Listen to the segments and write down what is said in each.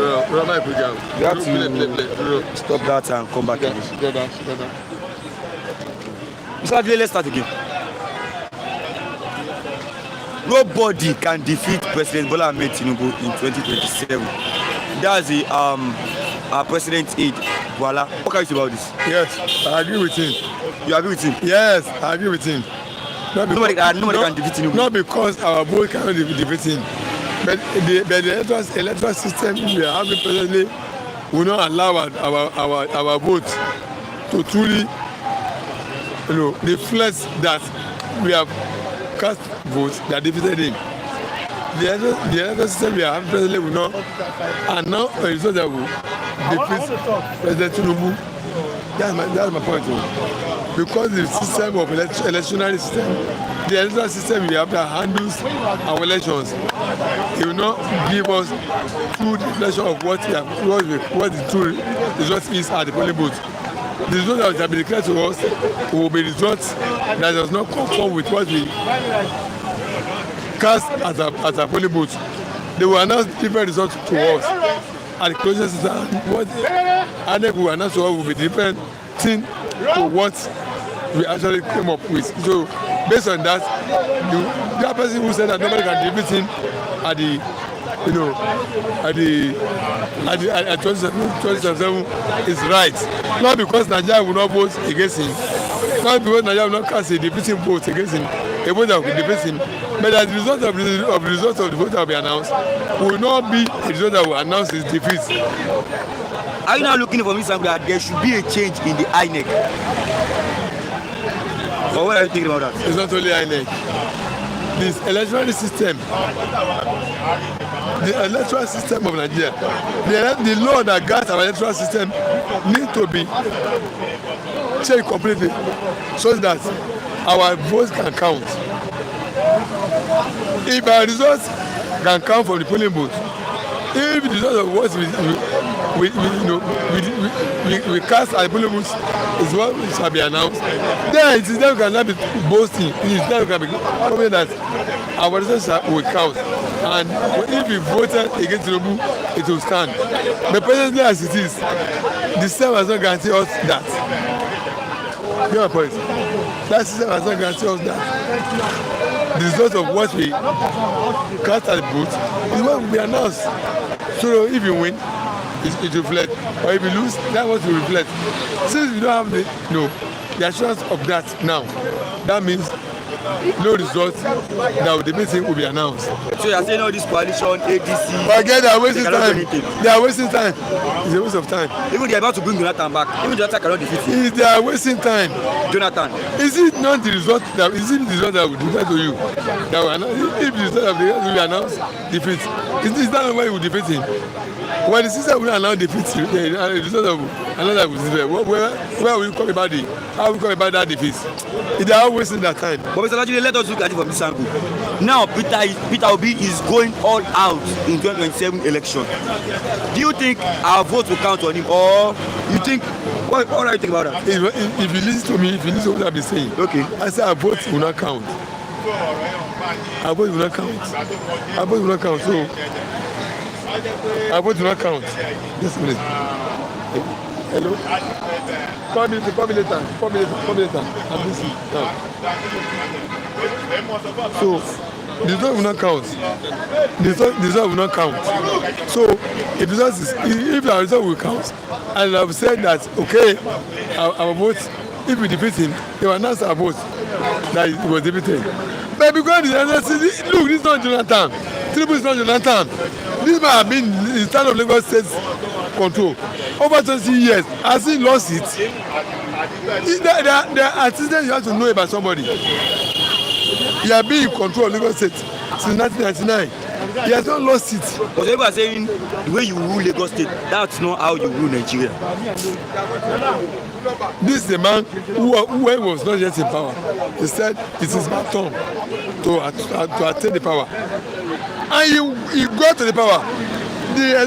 You have to stop that and come back again. Mr. Adile, let's start again. Nobody can defeat President Bola Ahmed Tinubu in 2027. That's the our president's aide. Voila. What can you say about this? Yes, I agree with him. You agree with him? Yes, I agree with him. Nobody can defeat Tinubu. Not because our vote cannot defeat him, but the electoral system we are having presently will not allow our vote to truly, reflect that we have cast votes that defeated him. The electoral system we are having presently will not announce a result that will defeat President Tinubu. That's my point. Because the system of electoral system, the electoral system we have that handles our elections, it will not give us true definition of what the true result is at the polling booth. The result that will be declared to us will be results that does not conform with what we cast as a polling booth. They will announce different results to us at the closing system. What Aide will announce to us will be different thing to what we actually came up with. So based on that, the person who said that nobody can defeat him at the at 2027 is right. Not because Nigeria will not vote against him, not because Nigeria will not cast a defeating vote against him, a vote that will defeat him, but as a result of the vote that will be announced will not be a result that will announce his defeat. Are you now looking for me something that there should be a change in the INEC? Or what are you thinking about that? It's not only INEC. This electoral system of Nigeria, the law that guides our electoral system need to be changed completely so that our votes can count. If our results can count from the polling booth, if the result of what we cast at the polling booth is what shall be announced, then it is then we cannot be boasting. It is then we can be confident that our results will count. And if we voted against Tinubu, it will stand. But presently as it is, the system has not guaranteed us that. You know my point? That system has not guaranteed us that. The result of what we cast at the booth is what will be announced. So if you win, it reflects. Or if you lose, that's what will reflect. Since we don't have the assurance of that now, that means no result that will debate him will be announced. So you are saying all this coalition, ADC... Forget they are wasting time. They are wasting time. It's a waste of time. Even they are about to bring Jonathan back. Even Jonathan cannot defeat him. They are wasting time. Jonathan. Is it not the result that will defeat to you? That will announce, if the result of the result will be announced, defeat. Is that why you will defeat him? When the system will announce defeat, the result of another will defeat. Where will you come about it? How will you come about that defeat? They are wasting that time. But Mr. Lajide, let us look at it from this angle. Now, Peter Obi is going all out in 2027 election. Do you think our vote will count on him, or you think? What are you thinking about that? If you listen to me, if you listen to what I've been saying, okay. I say our vote will not count. Our vote will not count. Our vote will not count. So our vote will not count. Just a minute. Hello. Call me later. I'm busy now. So the result will not count. The result will not count. So if our result will count, and I've said that okay, our vote, if we defeat him, they will announce our vote that it was defeated. But because look, this is not Jonathan. Tinubu is not Jonathan. This man has been in the of Lagos State control over 20 years. Has he lost it? There are antecedents you have to know about somebody. He has been in control of Lagos State since 1999. He has not lost it. But people are saying the way you rule Lagos State, that's not how you rule Nigeria. This is a man who was not yet in power. He said it is my turn to attain the power. And he got to the power. The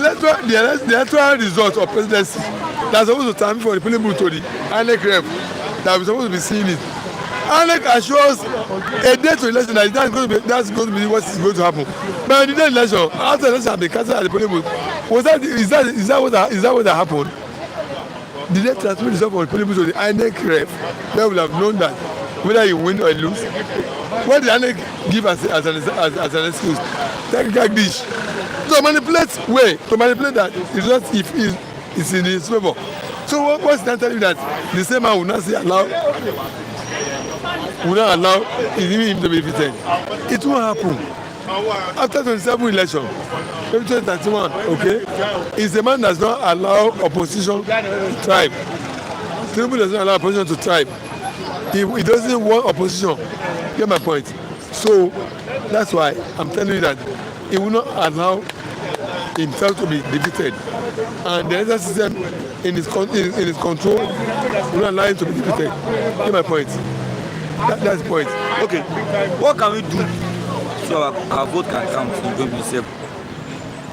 electoral result of presidency that's supposed to time for the polling booth to the INEC rep that we're supposed to be seeing it. INEC assures a date to election that's going to be what is going to happen. But the day election, after election have been cancelled at the polling booth, is that what happened? The day transfer result from the polling booth to the INEC ref, where we have known that whether you win or you lose. What did INEC give as an excuse? Technical glitch. To manipulate that it's not if it's in his favor. So what's that telling you that the same man will not allow him to be defeated? It won't happen. After 27 election, 2031, okay, is the man does not allow opposition to thrive. Tinubu does not allow opposition to thrive. He doesn't want opposition. Get my point? So that's why I'm telling you that he will not allow himself to be defeated, and the other system in his control will not allow him to be defeated. Get my point? That's the point. Okay, what can we do so our vote can count in 2027?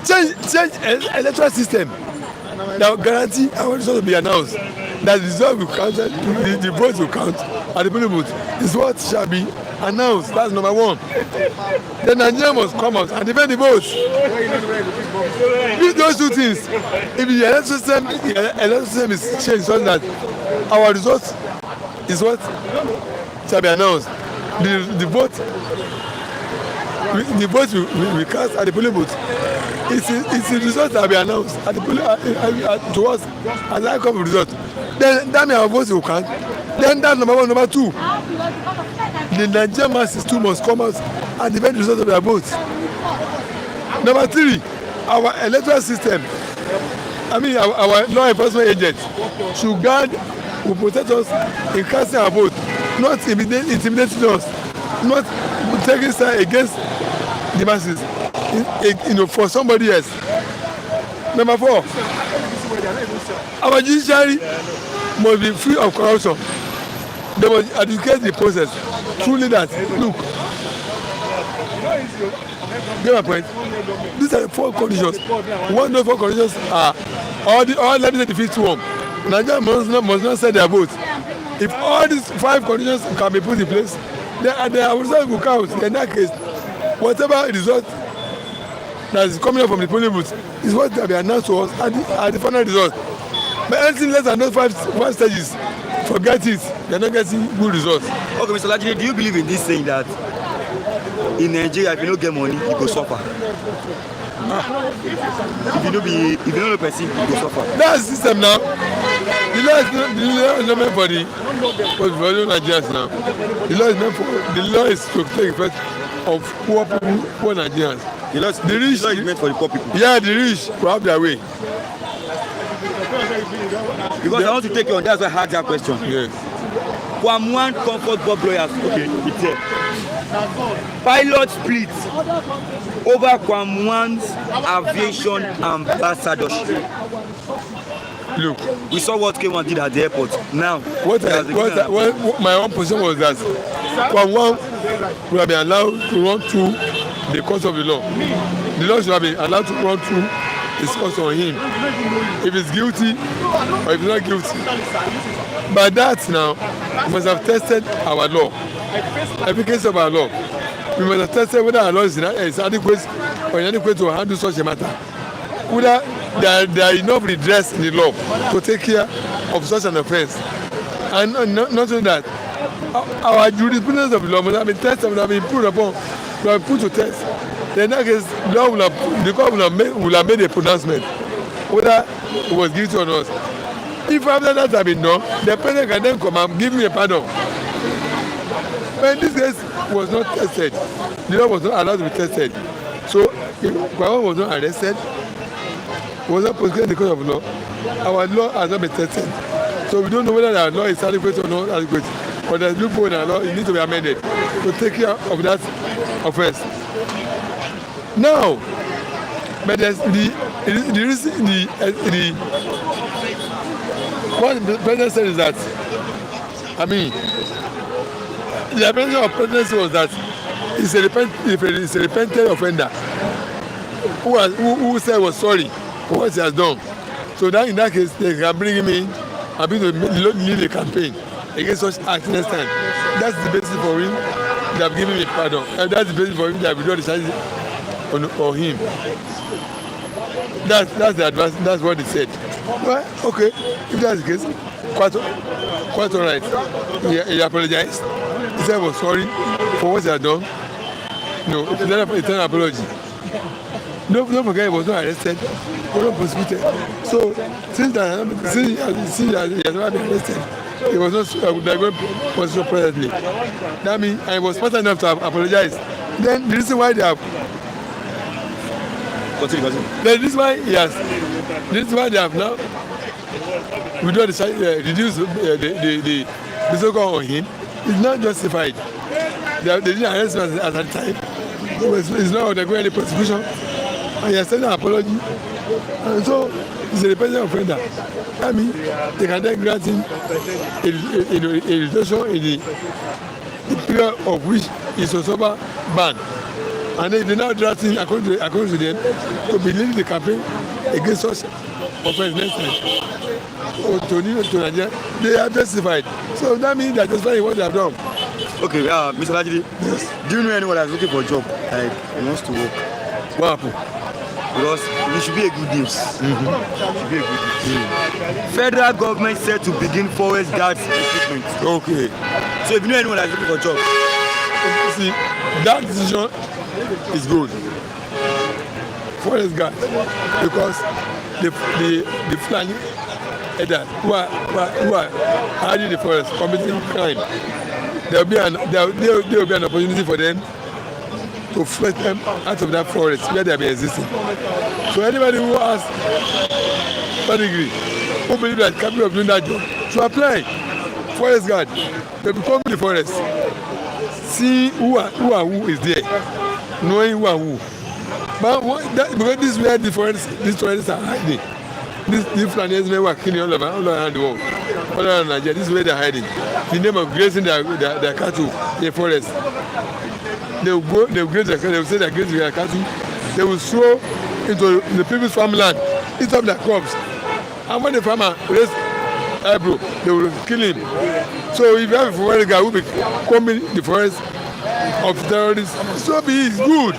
Change electoral system that will guarantee our result to be announced. That the result will count, the votes will count at the polling booth is what shall be announced. That's number one. The Nigeria must come out and defend the votes. With those two things, if the electoral system is changed so that our result is what shall be announced, the vote we cast at the polling booth. It's the result that will be announced at the polling to us as the outcome of the result. Then that means our votes will count. Then that's number one. Number two, the Nigerian masses too must come out and defend the result of their votes. Number three, our electoral system, our law enforcement agents should guard, will protect us in casting our vote, not intimidating us, not taking side against the masses, for somebody else. Number four, our judiciary must be free of corruption. They must educate the process truly that look. Get my point? These are the four conditions. One of those four conditions are all let me say the fifth one. Nigeria must not set their votes. If all these five conditions can be put in place, then the result will count. In that case, whatever result that is coming up from the polling booth is what will be announced to us at the final result. But anything less than those five stages, forget it. They are not getting good results. Okay, Mr. Lajide, do you believe in this saying that in Nigeria, if you don't get money, you go suffer? If you don't know person, you go suffer. That's the system now. The law is not meant for the Nigerians now. The law is to take effect of poor people, poor Nigerians. The rich is meant for the poor people. Yeah, the rich will have their way. Because I want to take you on, that's why I had that question. Yes. Kwamwan Comfort Bob lawyers, okay, it's here. Pilot split over Kwamwan's Aviation ambassadorship. Look, we saw what K1 did at the airport. Now, what my own position was that Kwamwan would have been allowed to run through the course of the law. The law should have been allowed to run through his course on him. If he's guilty or if he's not guilty. By that now, we must have tested our law. Efficacy of our law. We must have tested whether our law is adequate or inadequate to handle such a matter. Whether there are enough redress in the law to take care of such an offence. And not only that, our jurisprudence of the law must have been tested, must have been put upon, must have been put to test. Then in that case, the court will have made a pronouncement whether it was guilty or not. If after that had been done, the person can then come and give me a pardon. But this case was not tested. The law was not allowed to be tested. So if Kwamwan was not arrested, was not prosecuted in the court of law, our law has not been tested. So we don't know whether our law is adequate or not adequate. But there's a loophole in our law, it needs to be amended to take care of that offence. Now, but there's what the president said is that, the apprehension of presidency was that he's a repentant offender who said was sorry for what he has done. So that in that case, they can bring him in and be to lead a campaign against such acts next time. that's the basis for him. They have given me pardon. And that's the basis for him. They have withdrawn the charges on him. That's the advice. That's what they said. Well, okay, if that's the case, quite all right. He apologized. He said he was sorry for what he had done. No, it's not an apology. Don't forget he was not arrested, he was not prosecuted. So since he has never been arrested, he was not going prosecuted presently. That means I was smart enough to apologize. Then the reason why they have this is why they have now withdrawn reduce the so-called on him. It's not justified. They didn't arrest him at that time. It's not undergoing any prosecution. And he has sent an apology. And so he's a repentant offender. I mean, they can then grant him a reduction in the period of which he's on sober ban. And then they now draft him, according to them, to be leading the campaign against such offense next time. Or to Nigeria, they are justified. So that means they're justifying what they have done. Okay, Mr. Lajide, yes. Do you know anyone that's looking for a job, like he wants to work? What happened? Because it should be a good news. Should be a good news. Federal government said to begin forest guards recruitment. Okay. So if you know anyone that's looking for a job, see, that decision is good. Forest guards, because the flying Aide who are hiding the forest, committing crime, there will be an opportunity for them to flush them out of that forest where they have been existing. So anybody who has pedigree, who believes that capable of doing that job, to apply forest guard, they become the forest, see who is there, knowing who and who. But because this is where these forests are hiding. These Flanders men were killing all around the world, all around Nigeria. This is where they're hiding. The name of grazing their cattle in the forest. They will graze their cattle. They will say they're grazing their cattle. They will throw into the people's farmland, eat up their crops. And when the farmer raise eyebrow, they will kill him. So if you have a forest guy who will be combing the forest of terrorists, so be it, it's good.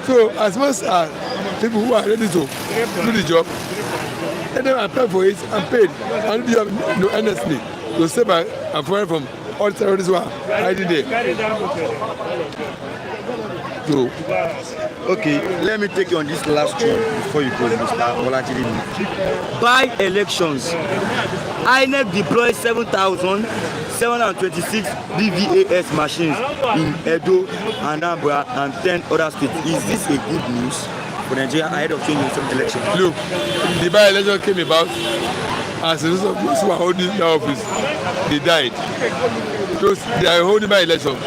So as much as people who are ready to do the job, let them apply for it and paid. And you have no honestly to stay back and foreign from all terrorists who are hiding there. So, okay, let me take you on this last one before you go, Mr. Olajide. By elections, INEC deployed 7,726 BVAS machines in Edo, Anambra, and 10 other states. Is this a good news for Nigeria ahead of 2027 election? Look, the by-election came about as a result of those who are holding the office. They died. They are holding by-election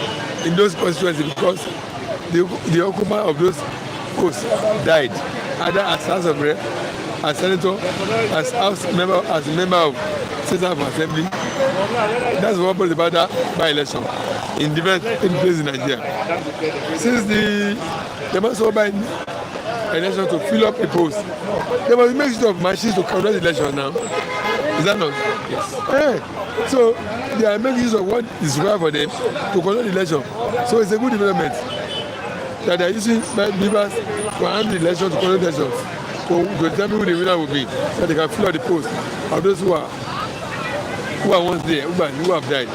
in those constituencies because the occupant of those posts died, either as House of Rep, as Senator, as House member, as a member of State House of Assembly. That's what brought about that by-election in different places in Nigeria. Since they must hold by election to fill up the post, they must make use of machines to conduct the election now. Is that not? Yes. Hey. So they are making use of what is required for them to conduct the election. So it's a good development that they are using members to handle the election, to conduct the election, to determine who the winner will be, so they can fill out the post of those who are once there, who have died.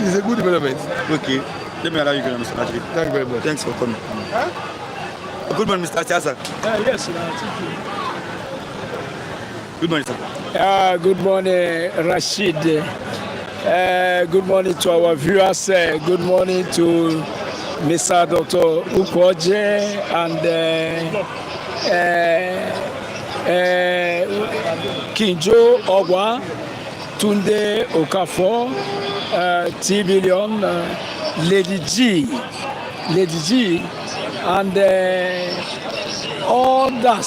It's a good development. Okay. Let me allow you to go, Mr. Lajide. Thank you very much. Thanks for coming. Good morning, Mr. Chasa. Yes, Good morning, sir. good morning, Rashid. Good morning to our viewers. Good morning to Mr. Dr. Ukwoje and Kinjo Ogwa, Tunde Okafor, T-Billion, Lady G, and all that.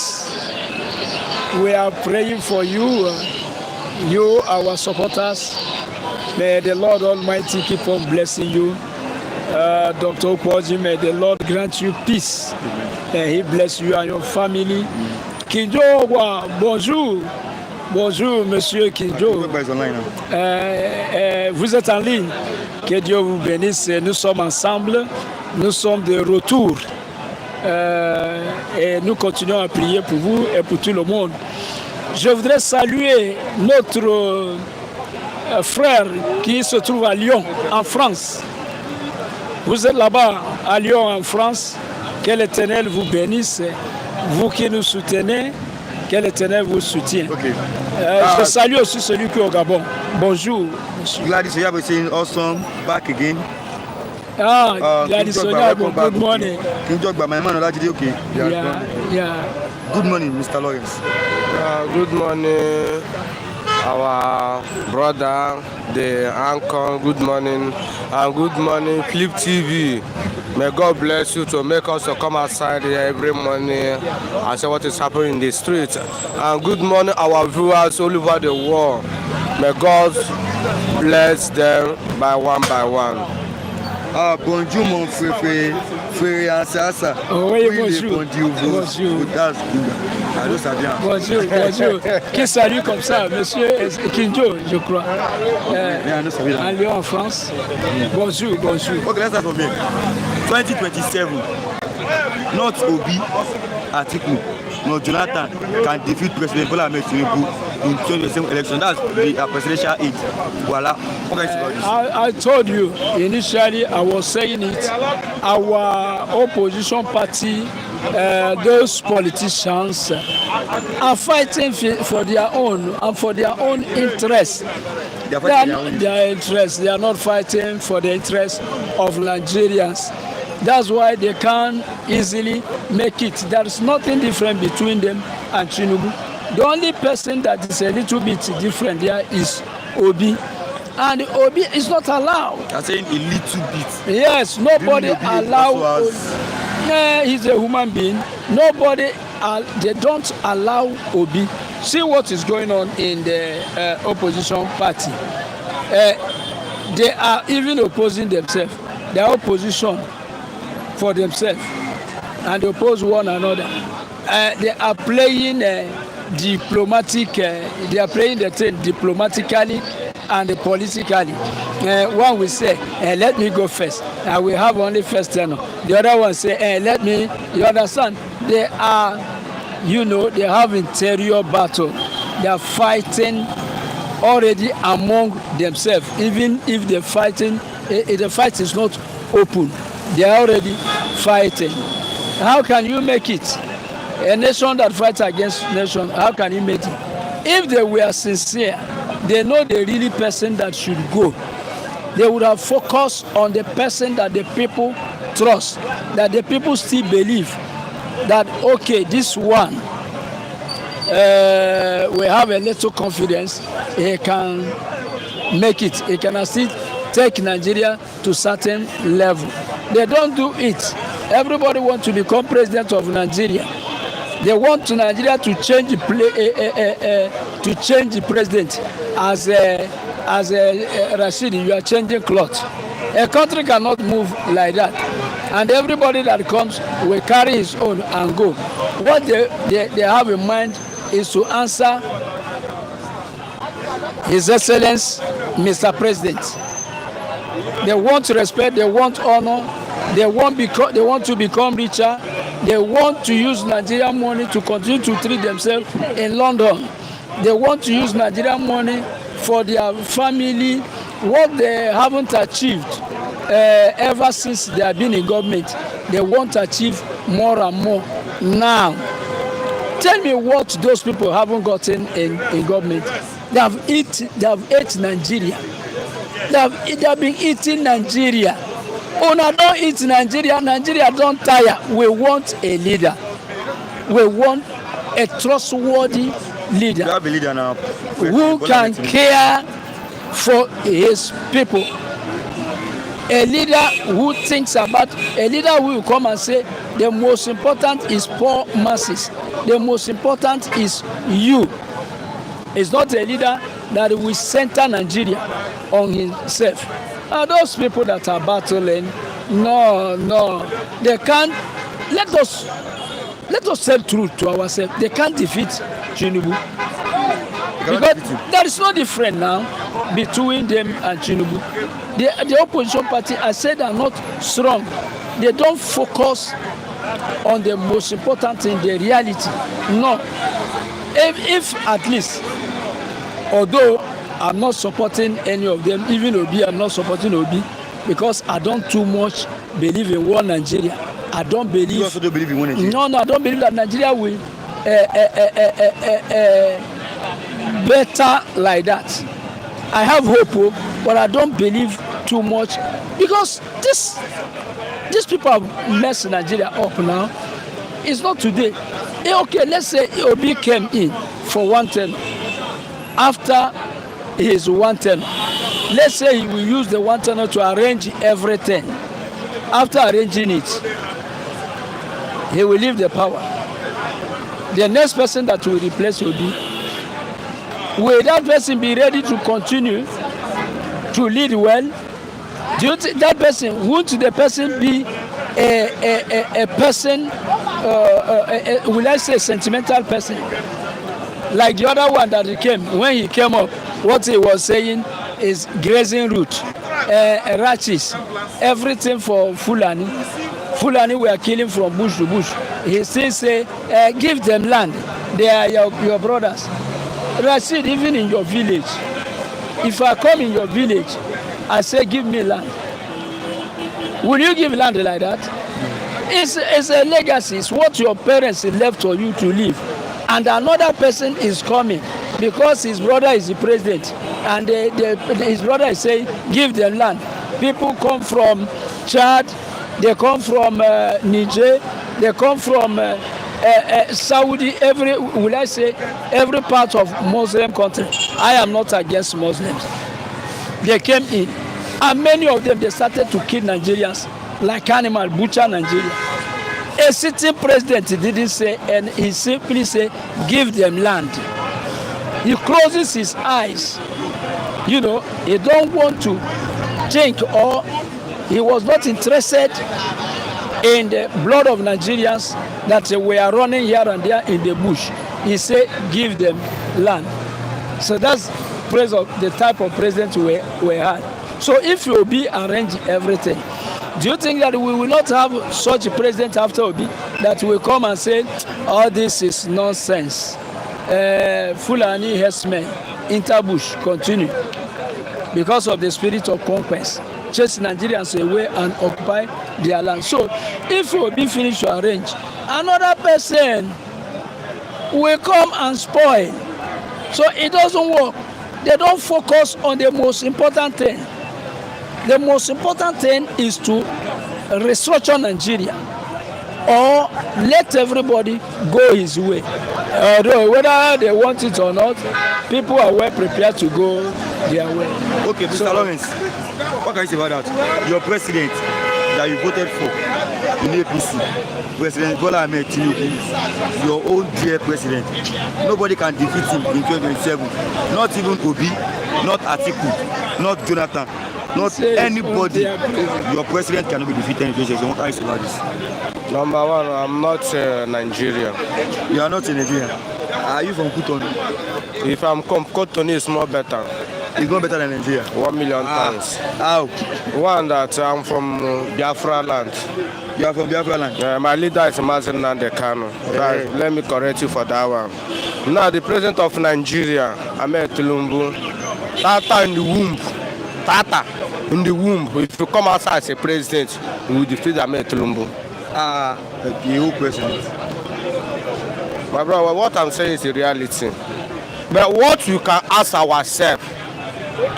We are praying for you, you, our supporters. May the Lord Almighty keep on blessing you. Dr. Ukwoje, may the Lord grant you peace. May He bless you and your family. Kinjo Ogwa, bonjour. Bonjour, monsieur Kidjo. Vous êtes en ligne. Que Dieu vous bénisse. Nous sommes ensemble. Nous sommes de retour. Et nous continuons à prier pour vous et pour tout le monde. Je voudrais saluer notre frère qui se trouve à Lyon, en France. Vous êtes là-bas, à Lyon, en France. Que l'Éternel vous bénisse. Vous qui nous soutenez, que l'Éternel vous soutienne. Okay. Je salue aussi celui qui est au Gabon. Bonjour, monsieur. Gladys, you have seen awesome back again. Gladys, good morning. Okay. Yeah. Good morning, Mr. Lawrence. Good morning, our brother, the anchor. Good morning, and good morning, Clip TV. May God bless you to make us to come outside here every morning and see what is happening in the streets. And good morning, our viewers all over the world. May God bless them by one. Bonjour, mon frère Ansasa. Oui, bonjour. Bonjour. Qui salue comme ça, monsieur Kinjo, je crois. En Lyon, en France. Bonjour. Ok, let's start from here. 2027, not Obi, Atiku, no Jonathan can defeat President Bola Ahmed Tinubu in 2027 election. That's the presidential aid. Voila. I told you initially, I was saying it. Our opposition party, those politicians are fighting for their own and for their own interests. They are not fighting for the interests of Nigerians. That's why they can easily make it. There is nothing different between them and Tinubu. The only person that is a little bit different there is Obi. And Obi is not allowed. I'm saying a little bit. Yes, nobody allowed. He's a human being. They don't allow Obi. See what is going on in the opposition party. They are even opposing themselves. They are opposition for themselves. And they oppose one another. They are playing diplomatic. They are playing the thing diplomatically and politically. One will say, let me go first. I will have only first tenor. The other one say, let me, you understand? They are, they have interior battle. They are fighting already among themselves. Even if the fight is not open, they are already fighting. How can you make it? A nation that fights against nation, how can you make it? If they were sincere, they know the really person that should go. They would have focused on the person that the people trust, that the people still believe that, okay, this one, we have a little confidence, he can make it. He can still take Nigeria to certain level. They don't do it. Everybody wants to become president of Nigeria. They want Nigeria to change the president as Rashidi. You are changing cloth. A country cannot move like that, and everybody that comes will carry his own and go. What they have in mind is to answer His Excellency, Mr. President. They want respect. They want honor. They want to become richer. They want to use Nigerian money to continue to treat themselves in London. They want to use Nigerian money for their family. What they haven't achieved ever since they have been in government, they want to achieve more and more now. Tell me what those people haven't gotten in government. They have eaten Nigeria. They have been eating Nigeria. Una don't eat Nigeria. Nigeria don't tire. We want a leader. We want a trustworthy leader. We have a leader now. Who can care for his people. A leader who thinks about, a leader who will come and say, the most important is poor masses. The most important is you. It's not a leader that will center Nigeria on himself. And those people that are battling, no, they can't. Let us tell truth to ourselves. They can't defeat Tinubu. Because there is no difference now between them and Tinubu. The opposition party, I said, are not strong. They don't focus on the most important thing, the reality. No. If at least, although I'm not supporting any of them, even Obi, I'm not supporting Obi, because I don't too much believe in one Nigeria. I don't believe. You also don't believe in one Nigeria? No, I don't believe that Nigeria will better like that. I have hope, but I don't believe too much, because these people have messed Nigeria up now. It's not today. Okay, let's say Obi came in for 1 term. After his 1 term, let's say he will use the 1 term to arrange everything. After arranging it, he will leave the power. The next person that will replace Obi, will that person be ready to continue to lead well? Do you think that person, won't the person be a person, will I say sentimental person? Like the other one that he came, when he came up, what he was saying is grazing route, ranches, everything for Fulani. Fulani were killing from bush to bush. He still say, give them land. They are your brothers. Rashid, even in your village, if I come in your village, I say, give me land. Will you give land like that? It's a legacy. It's what your parents left for you to live. And another person is coming because his brother is the president. And his brother is saying, give them land. People come from Chad, they come from Niger, they come from Saudi, every part of Muslim country. I am not against Muslims. They came in, and many of them, they started to kill Nigerians like animal, butcher Nigeria. A sitting president didn't say, and he simply said, give them land. He closes his eyes. You know, he don't want to think, or he was not interested in the blood of Nigerians that were running here and there in the bush. He said, give them land. So that's the type of president we had. So if Obi arrange everything, do you think that we will not have such a president after Obi that will come and say, all this is nonsense? Fulani herdsmen, interbush, continue. Because of the spirit of conquest, chase Nigerians away and occupy their land. So if Obi finish to arrange, another person will come and spoil. So it doesn't work. They don't focus on the most important thing. The most important thing is to restructure Nigeria or let everybody go his way. Although whether they want it or not, people are well prepared to go their way. Okay, Mr. Lawrence, what can you say about that? Your president that you voted for in APC, President Bola Ahmed Tinubu, your own dear president, nobody can defeat him in 2027. Not even Obi, not Atiku, not Jonathan. Not anybody. Your president cannot be defeated in 2027. What can you say about this? Number one, I'm not Nigerian. You are not in Nigeria. Are you from Cotonou? If I'm from Cotonou, it's more better. It's not better than Nigeria. 1 million times. How? One, that I'm from Biafra land. You are from Biafra land? My leader is Mazen Nandekano. Right. Let me correct you for that one. Now, the president of Nigeria, Ahmed Tinubu, Tata in the womb. Tata in the womb. If you come outside as a president, you will defeat Ahmed Tinubu. The whole president. My brother, what I'm saying is the reality. But what you can ask ourselves,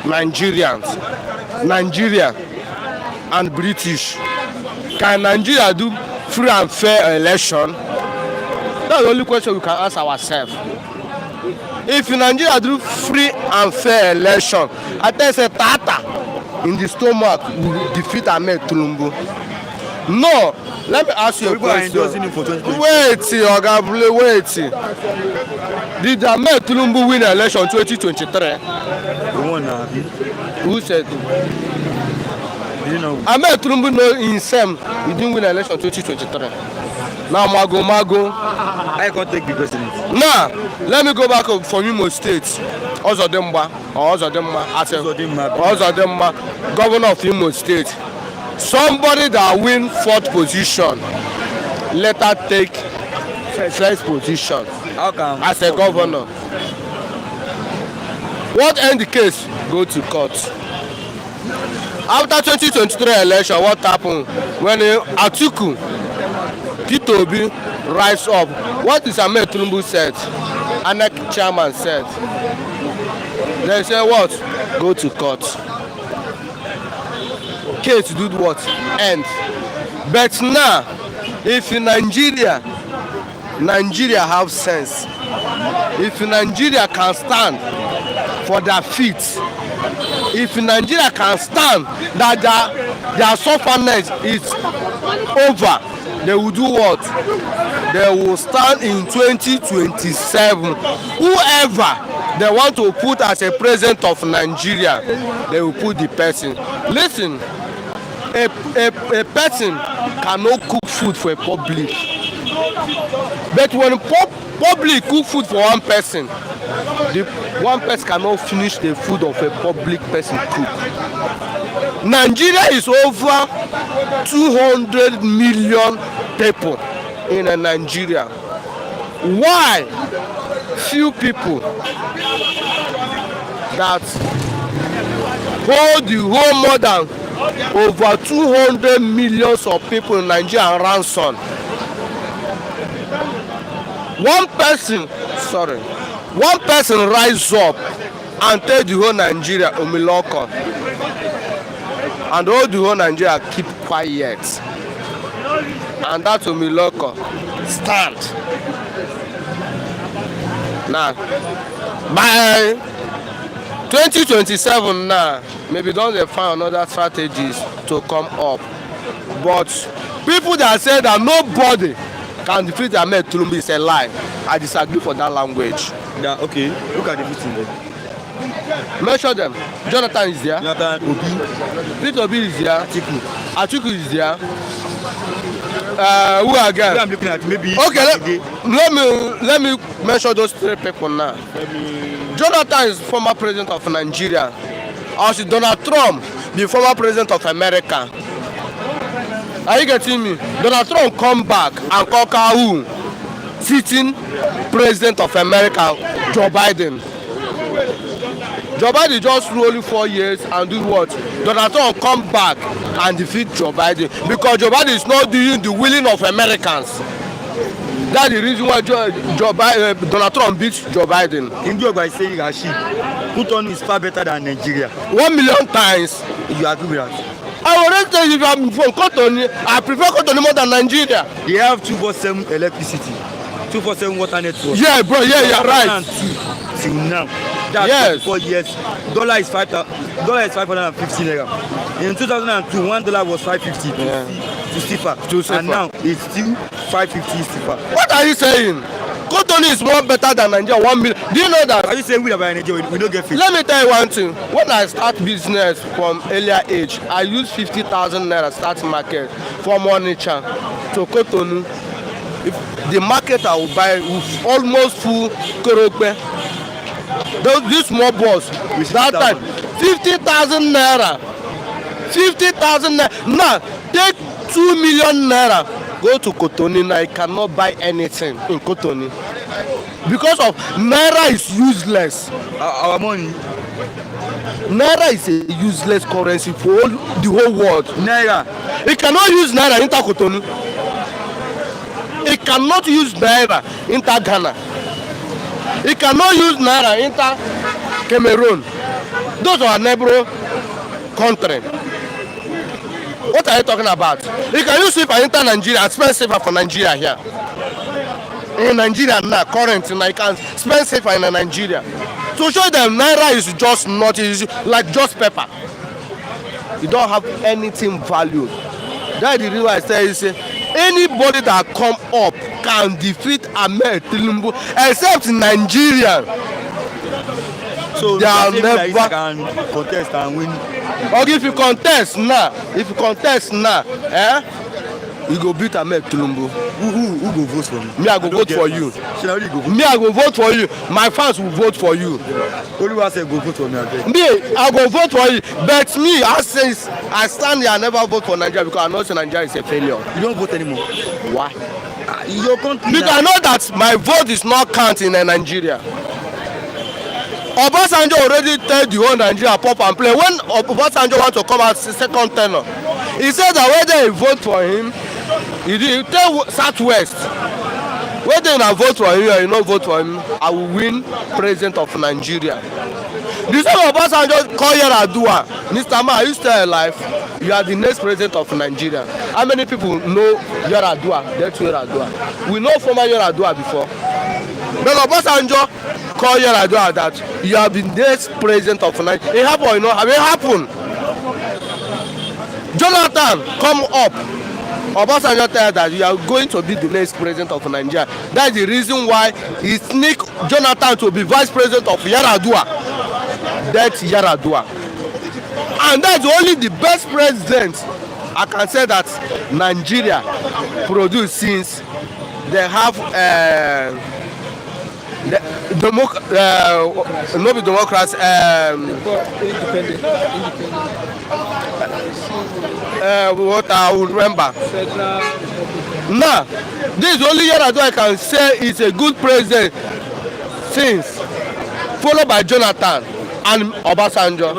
Nigerians, Nigeria and British, can Nigeria do free and fair election? That's the only question we can ask ourselves. If Nigeria do free and fair election, I tell you, Tata in the stomach will defeat Ahmed Tinubu. No, let me ask you a question. Wait, Oga, wait. Did Ahmed Tinubu win election 2023? The one Who said? He didn't know. Ahmed Tinubu know himself he didn't win election 2023. Now Mago. I can't take the president. Now, let me go back from Imo State. Ozodimma, governor of Imo State. Somebody that win 4th position, later take 1st position. How come? As a governor. What end the case? Go to court. After 2023 election, what happened? When Atiku, P2B rise up, what is Ahmed Tinubu said? ANEC chairman said. They say what? Go to court. Case do what? End. But now, if in Nigeria have sense, if Nigeria can stand for their feet, if Nigeria can stand that their suffering is over, they will do what? They will stand in 2027. Whoever they want to put as a president of Nigeria, they will put the person. Listen, a person cannot cook food for a public. But when public cook food for one person, the one person cannot finish the food of a public person cook. Nigeria is over 200 million people in Nigeria. Why few people that hold the whole more than over 200 millions of people in Nigeria ransom? One person rise up and tell the whole Nigeria Omiloko, and all the whole Nigeria keep quiet, and that Omiloko stand. Now by 2027 now, maybe don't they find another strategies to come up, but people that say that nobody can defeat Ahmed Tinubu is a lie. I disagree for that language. Yeah, okay. Look at the meeting there. Measure them. Jonathan is there. Jonathan, Obi. Peter Obi is there. Atiku is there. Who again? I'm looking at maybe. Okay, let me mention those 3 people now. Jonathan is former president of Nigeria. Also Donald Trump, the former president of America. Are you getting me? Donald Trump come back and conquer who? Sitting president of America, Joe Biden. Joe Biden just rolling 4 years and do what? Donald Trump come back and defeat Joe Biden because Joe Biden is not doing the willing of Americans. That's the reason why Donald Trump beats Joe Biden. India by saying Rashid, Cotonou is far better than Nigeria. 1 million times. You agree with that? I already tell you, if I'm from Cotonou, I prefer Cotonou more than Nigeria. They have 247 electricity, 247 water network. Yeah, bro. Yeah, you're right. Till now, that's yes. 4 years. Dollar is 550 naira. In 2002, $1 was 550 to CFA, and now it's still 550 CFA. What are you saying? Cotonou is more better than Nigeria. 1 million. Do you know that? Are you saying we are by Nigeria? We don't get fit? Let me tell you one thing. When I start business from earlier age, I use 50,000 naira start market from Onitsha to Cotonou. If the market I will buy with almost full Korokpe. These small balls with that time 50,000 naira. 50,000 naira. Now take 2 million naira. Go to Cotonou now, you cannot buy anything in Cotonou because of naira is useless. Our money. Naira is a useless currency for the whole world. Naira. You cannot use naira into Cotonou. You cannot use naira into Ghana. You cannot use naira into Cameroon. Those are neighboring countries. What are you talking about? You can use SIFA enter Nigeria and spend SIFA for Nigeria here. In Nigeria now, currently, I can spend SIFA in Nigeria. To show them naira is just not easy, like just paper. You don't have anything valued. That's the reason why I say anybody that come up can defeat Ahmed Tinubu except Nigeria. So they are never never. can contest and win. Okay, if you contest now, you go beat Ahmed Tinubu. Who go vote for me? Me, I go vote for you. Me, I go vote for you. My fans will vote for you. Oluwa say go vote for me. Me, I go vote for you. But me, I stand here, I never vote for Nigeria because I know Nigeria is a failure. You don't vote anymore. Why? Your country. Because I know that my vote is not counting in Nigeria. Obasanjo already tell the whole Nigeria pop and play. When Obasanjo want to come out second tenure, he said that whether you vote for him, he tell Southwest, whether you vote for him or you not vote for him, I will win president of Nigeria. The same Obasanjo call Yar'Adua, Mr. Man, are you still alive? You are the next president of Nigeria. How many people know Yar'Adua? That's Yar'Adua. We know former Yar'Adua before. But Obasanjo call Yar'Adua that you have been next president of Nigeria. It happened, you know, it happened. Jonathan come up. Obasanjo tell that you are going to be the next president of Nigeria. That's the reason why he sneak Jonathan to be vice president of Yar'Adua. That's Yar'Adua. And that's only the best president I can say that Nigeria produced since they have no be democrats what I will remember. Now, this is only Yar'Adua I can say is a good president since, followed by Jonathan and Obasanjo.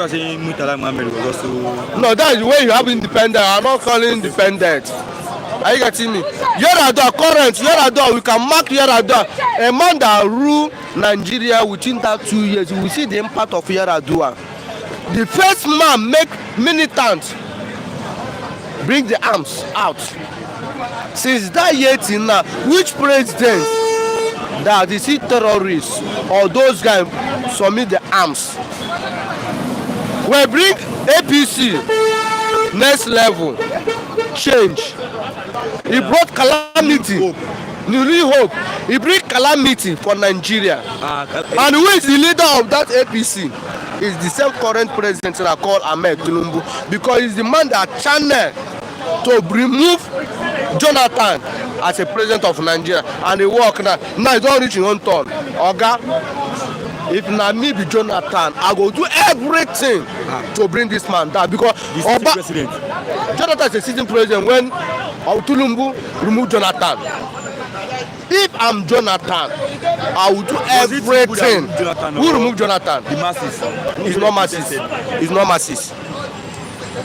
No, that is the way you have independent. I'm not calling independent. Are you getting me? Yar'Adua, current Yar'Adua, we can mark Yar'Adua. A man that rule Nigeria within that 2 years, you will see the impact of Yar'Adua. The first man make militant bring the arms out. Since that year till now, which president that is it terrorists or those guys submit the arms? We bring APC next level change. He brought calamity, new hope. He bring calamity for Nigeria. And who is the leader of that APC? Is the same current president that I call Ahmed Tinubu, because he's the man that channel to remove Jonathan as a president of Nigeria, and he work now. Now he don't reach his own turn. Oga, if na me be Jonathan, I go do everything to bring this man down, because Jonathan is a sitting president when Tinubu remove Jonathan. If I'm Jonathan, I will do everything. Who remove Jonathan? The masses. It's not masses. It's not masses.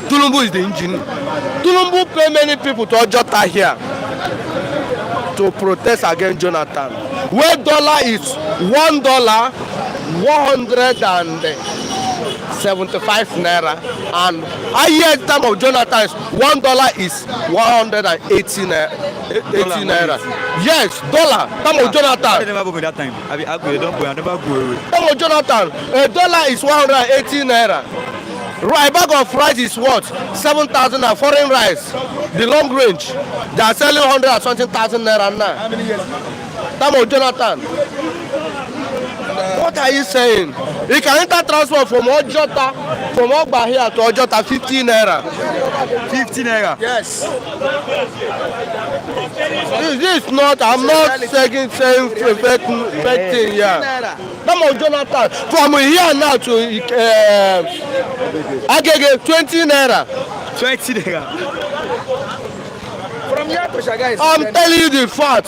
Tinubu is the engineer. Tinubu pay many people to Ojota here to protest against Jonathan. Where dollar is $1, 175 naira, and highest time of Jonathan is $1 is 180 naira. Yes, dollar. Time of Jonathan. I never go that time. I never go. Time of Jonathan, a dollar is 180 naira. A bag of rice is what? 7,000 naira. Foreign rice, the long range, they are selling 100 and something thousand naira now. How many years? Time of Jonathan. What are you saying? You can enter transport from Ojota, from Ogba here to Ojota, 15 naira. 15 naira. Yes. This is not, I'm not saying fake thing here. Time of Jonathan. From here now to Agege, 20 naira. 20 naira. From here to Shagai. I'm telling you the fact.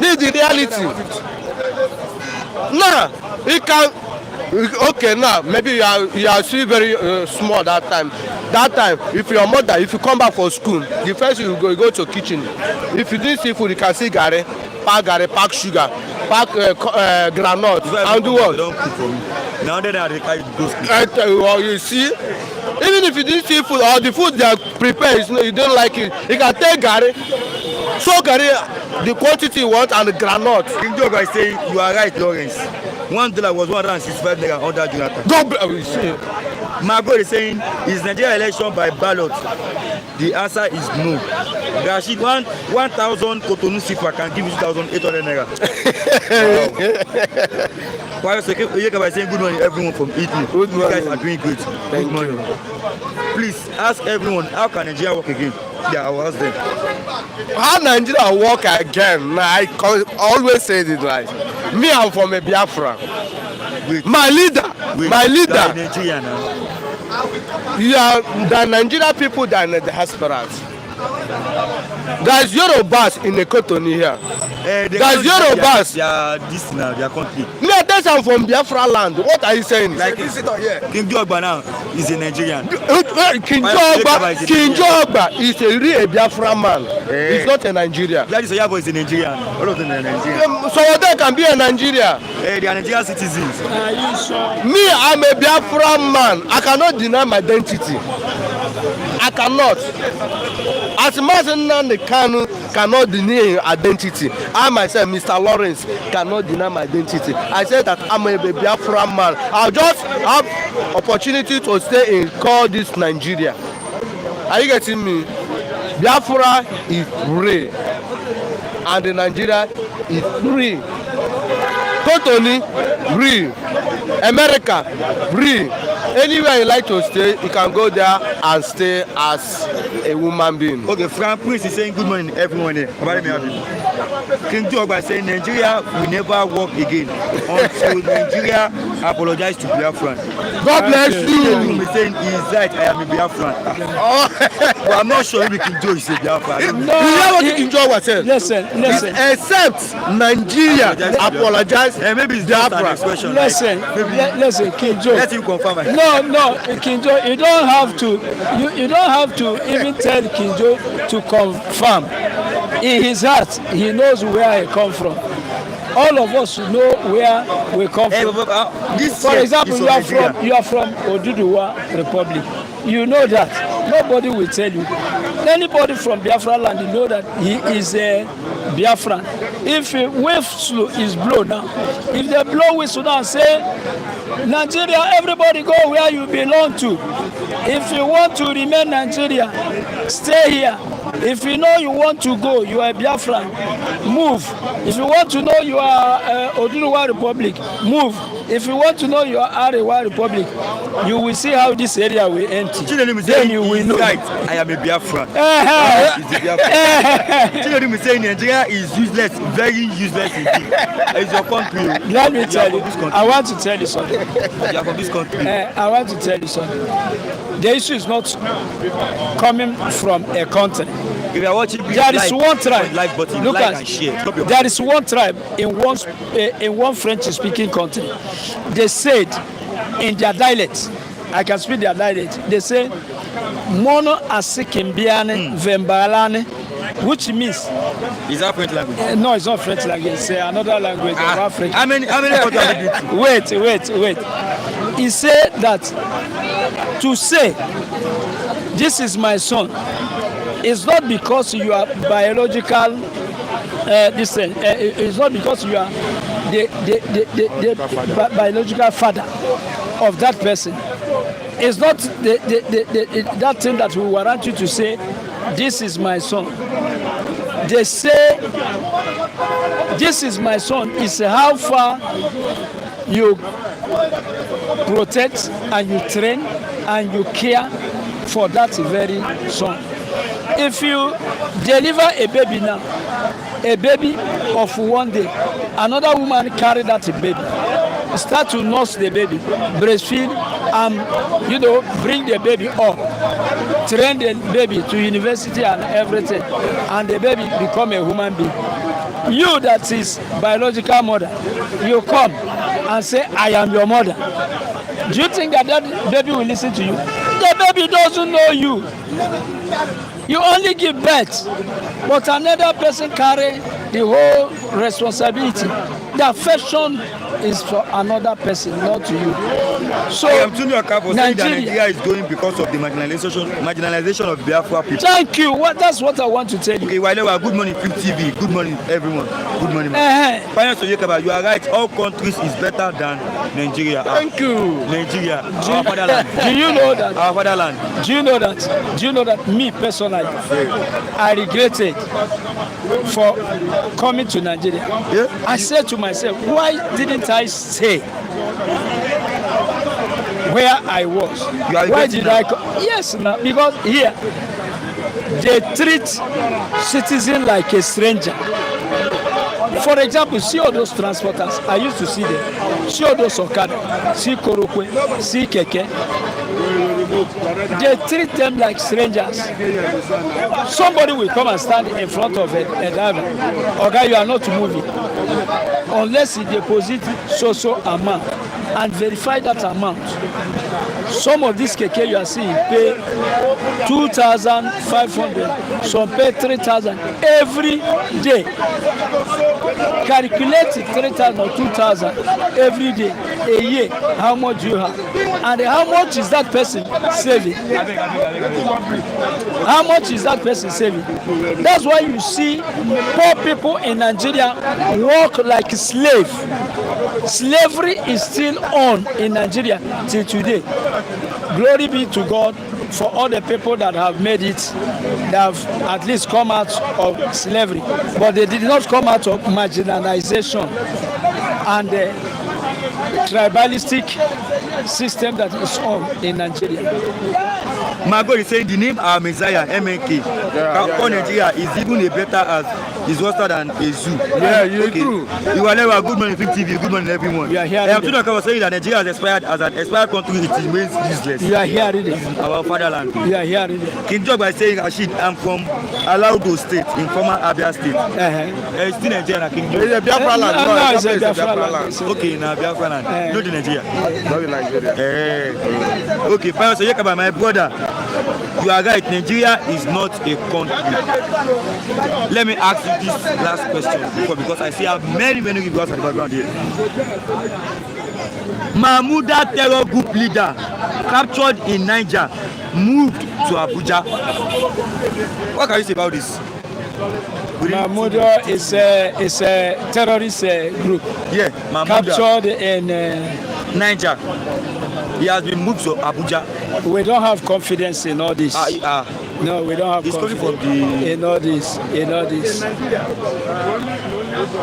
This is the reality. Now, it can. Okay, now maybe you are still very small that time. That time, if your mother, if you come back from school, the first thing you go to kitchen. If you didn't see food, you can see gari, pack sugar, pack groundnut, and do what? Don't cook for me. Now that they carry those. Well, you see, even if you didn't see food or the food they are prepared, you don't like it, you can take gari, so gari the quantity you want and the groundnut. King Joe is saying you are right, Lawrence. $1 was 165 naira under Jonathan. Margot is saying, is Nigeria election by ballot? The answer is no. Rashid, 1,000 Cotonou Sifa can give you 2,800 naira. Why is saying good morning everyone from Italy? Good morning. You guys are doing great. Good morning. Please ask everyone, how can Nigeria work again? Yeah, I will ask them. How Nigeria work again? I always say it right. Me, I'm from a Biafra. Wait. My leader. You are Nigeria now. You are the Nigerian people that are in the diaspora. There's Yorubas in the Cotonou here. There's Yorubas. They are this now, their country. No, that's I'm from Biafra land. What are you saying? Like King Jogba now is a Nigerian. King Jogba is a real Biafra man. He's not a Nigerian. Gladys Oyabo is a Nigerian. All of them are Nigerian. So they can be a Nigerian. They are Nigerian citizens. Are you sure? Me, I'm a Biafra man. I cannot deny my identity. I cannot. As much as Nnamdi Kanu cannot deny his identity, I myself, Mr. Lawrence, cannot deny my identity. I said that I'm a Biafra man. I'll just have opportunity to stay in call this Nigeria. Are you getting me? Biafra is real, and the Nigeria is real. Cotonou, real. America, real. Anywhere you like to stay, you can go there and stay as a woman being. Okay, Frank Prince is saying good morning everyone there. King Jogba is saying Nigeria will never work again until Nigeria apologize to Biafran. God bless you. He's saying he's right, I am a Biafran. But I'm not sure if King Joe is a Biafran. No, you know what King Jogba said? Listen. Except Nigeria apologize. Maybe it's just an expression. Listen, listen, King Joe. Let him confirm it. No, King Joe, you don't have to. You don't have to even tell King Joe to confirm. In his heart, he knows where he come from. All of us know where we come from. For example, you are from Oduduwa Republic. You know that. Nobody will tell you. Anybody from Biafra land, you know that he is a Biafran. If a whistle is blown now, if they blow whistle now and say, Nigeria, everybody go where you belong to. If you want to remain Nigeria, stay here. If you know you want to go, you are Biafran, move. If you want to know you are Oduduwa Republic, move. If you want to know you are Arewa Republic, you will see how this area will empty. Then you will know. Right, I am a Biafran. Chinedu is saying Nigeria is useless, very useless indeed. It's your country. Let me tell you, I want to tell you something. You are from this country. I want to tell you something. The issue is not coming from a country. If you are watching, there is one tribe. Look at there is one tribe in one French-speaking country. They said in their dialect, I can speak their dialect. They say, "Mono asikimbiane vembalane," which means. Is that French language? No, it's not French language. It's another language of Africa. How many Wait. He said that to say, "This is my son," it's not because you are biological. It's not because you are the biological father of that person. It's not that thing that will warrant you to say, "This is my son." They say, "This is my son," is how far you protect and you train and you care for that very son. If you deliver a baby now, a baby of one day, another woman carry that baby, start to nurse the baby, breastfeed, and bring the baby up, train the baby to university and everything, and the baby become a human being. You that is biological mother, you come and say, "I am your mother." Do you think that baby will listen to you? The baby doesn't know you. You only give birth, but another person carry the whole responsibility. The affection is for another person, not to you. So I am Junior Kafo saying that Nigeria is going because of the marginalization of Biafra people. Thank you. That's what I want to tell you. Okay, Walewa, good morning, Flip TV. Good morning, everyone. Good morning. Finance Oyekaba, you are right. All countries is better than Nigeria. Thank you. Nigeria, our fatherland. Do you know that? Our fatherland. Do you know that? Do you know that me personally, I regretted for coming to Nigeria. Yeah? I said to myself, why didn't I stay where I was? Why did I come? Yes, now, because here they treat citizens like a stranger. For example, see all those transporters. I used to see them. See all those Okada, see Korokwe, see Keke. They treat them like strangers. Somebody will come and stand in front of a driver. Okay, you are not moving unless he deposits so amount and verify that amount. Some of these keke you are seeing pay 2,500, some pay 3,000 every day. Calculate 3,000 or 2,000 every day, a year. How much do you have? And how much is that person saving? How much is that person saving? That's why you see poor people in Nigeria work like slave. Slavery is still on in Nigeria till today. Glory be to God for all the people that have made it, that have at least come out of slavery, but they did not come out of marginalization and the tribalistic system that is on in Nigeria. My God is saying the name our Messiah, MNK, Nigeria is even a better as is worse than a zoo. Yeah, you're true. You are never good morning, Flip TV, good morning, everyone. You are here. I am saying that Nigeria has expired as an expired country, it remains useless. You are hearing it. Our fatherland. You are hearing it. King Job by saying, Rashid, I'm from Alaudo State, in former Abia State. It's still Nigeria, King Job. It's a Biafra land. No, it's a Biafra land. Okay, now Biafra land. Not in Nigeria. Not in Nigeria. Okay, Fire Soyekaba, my brother, you are right. Nigeria is not a country. Let me ask you this last question because I see many people at the background here. Mahmouda terror group leader captured in Niger moved to Abuja. What can you say about this? Mahmouda is a terrorist group. Yeah, Mahmouda. Captured in Niger. He has been moved to Abuja. We don't have confidence in all this. No, we don't have confidence in all this.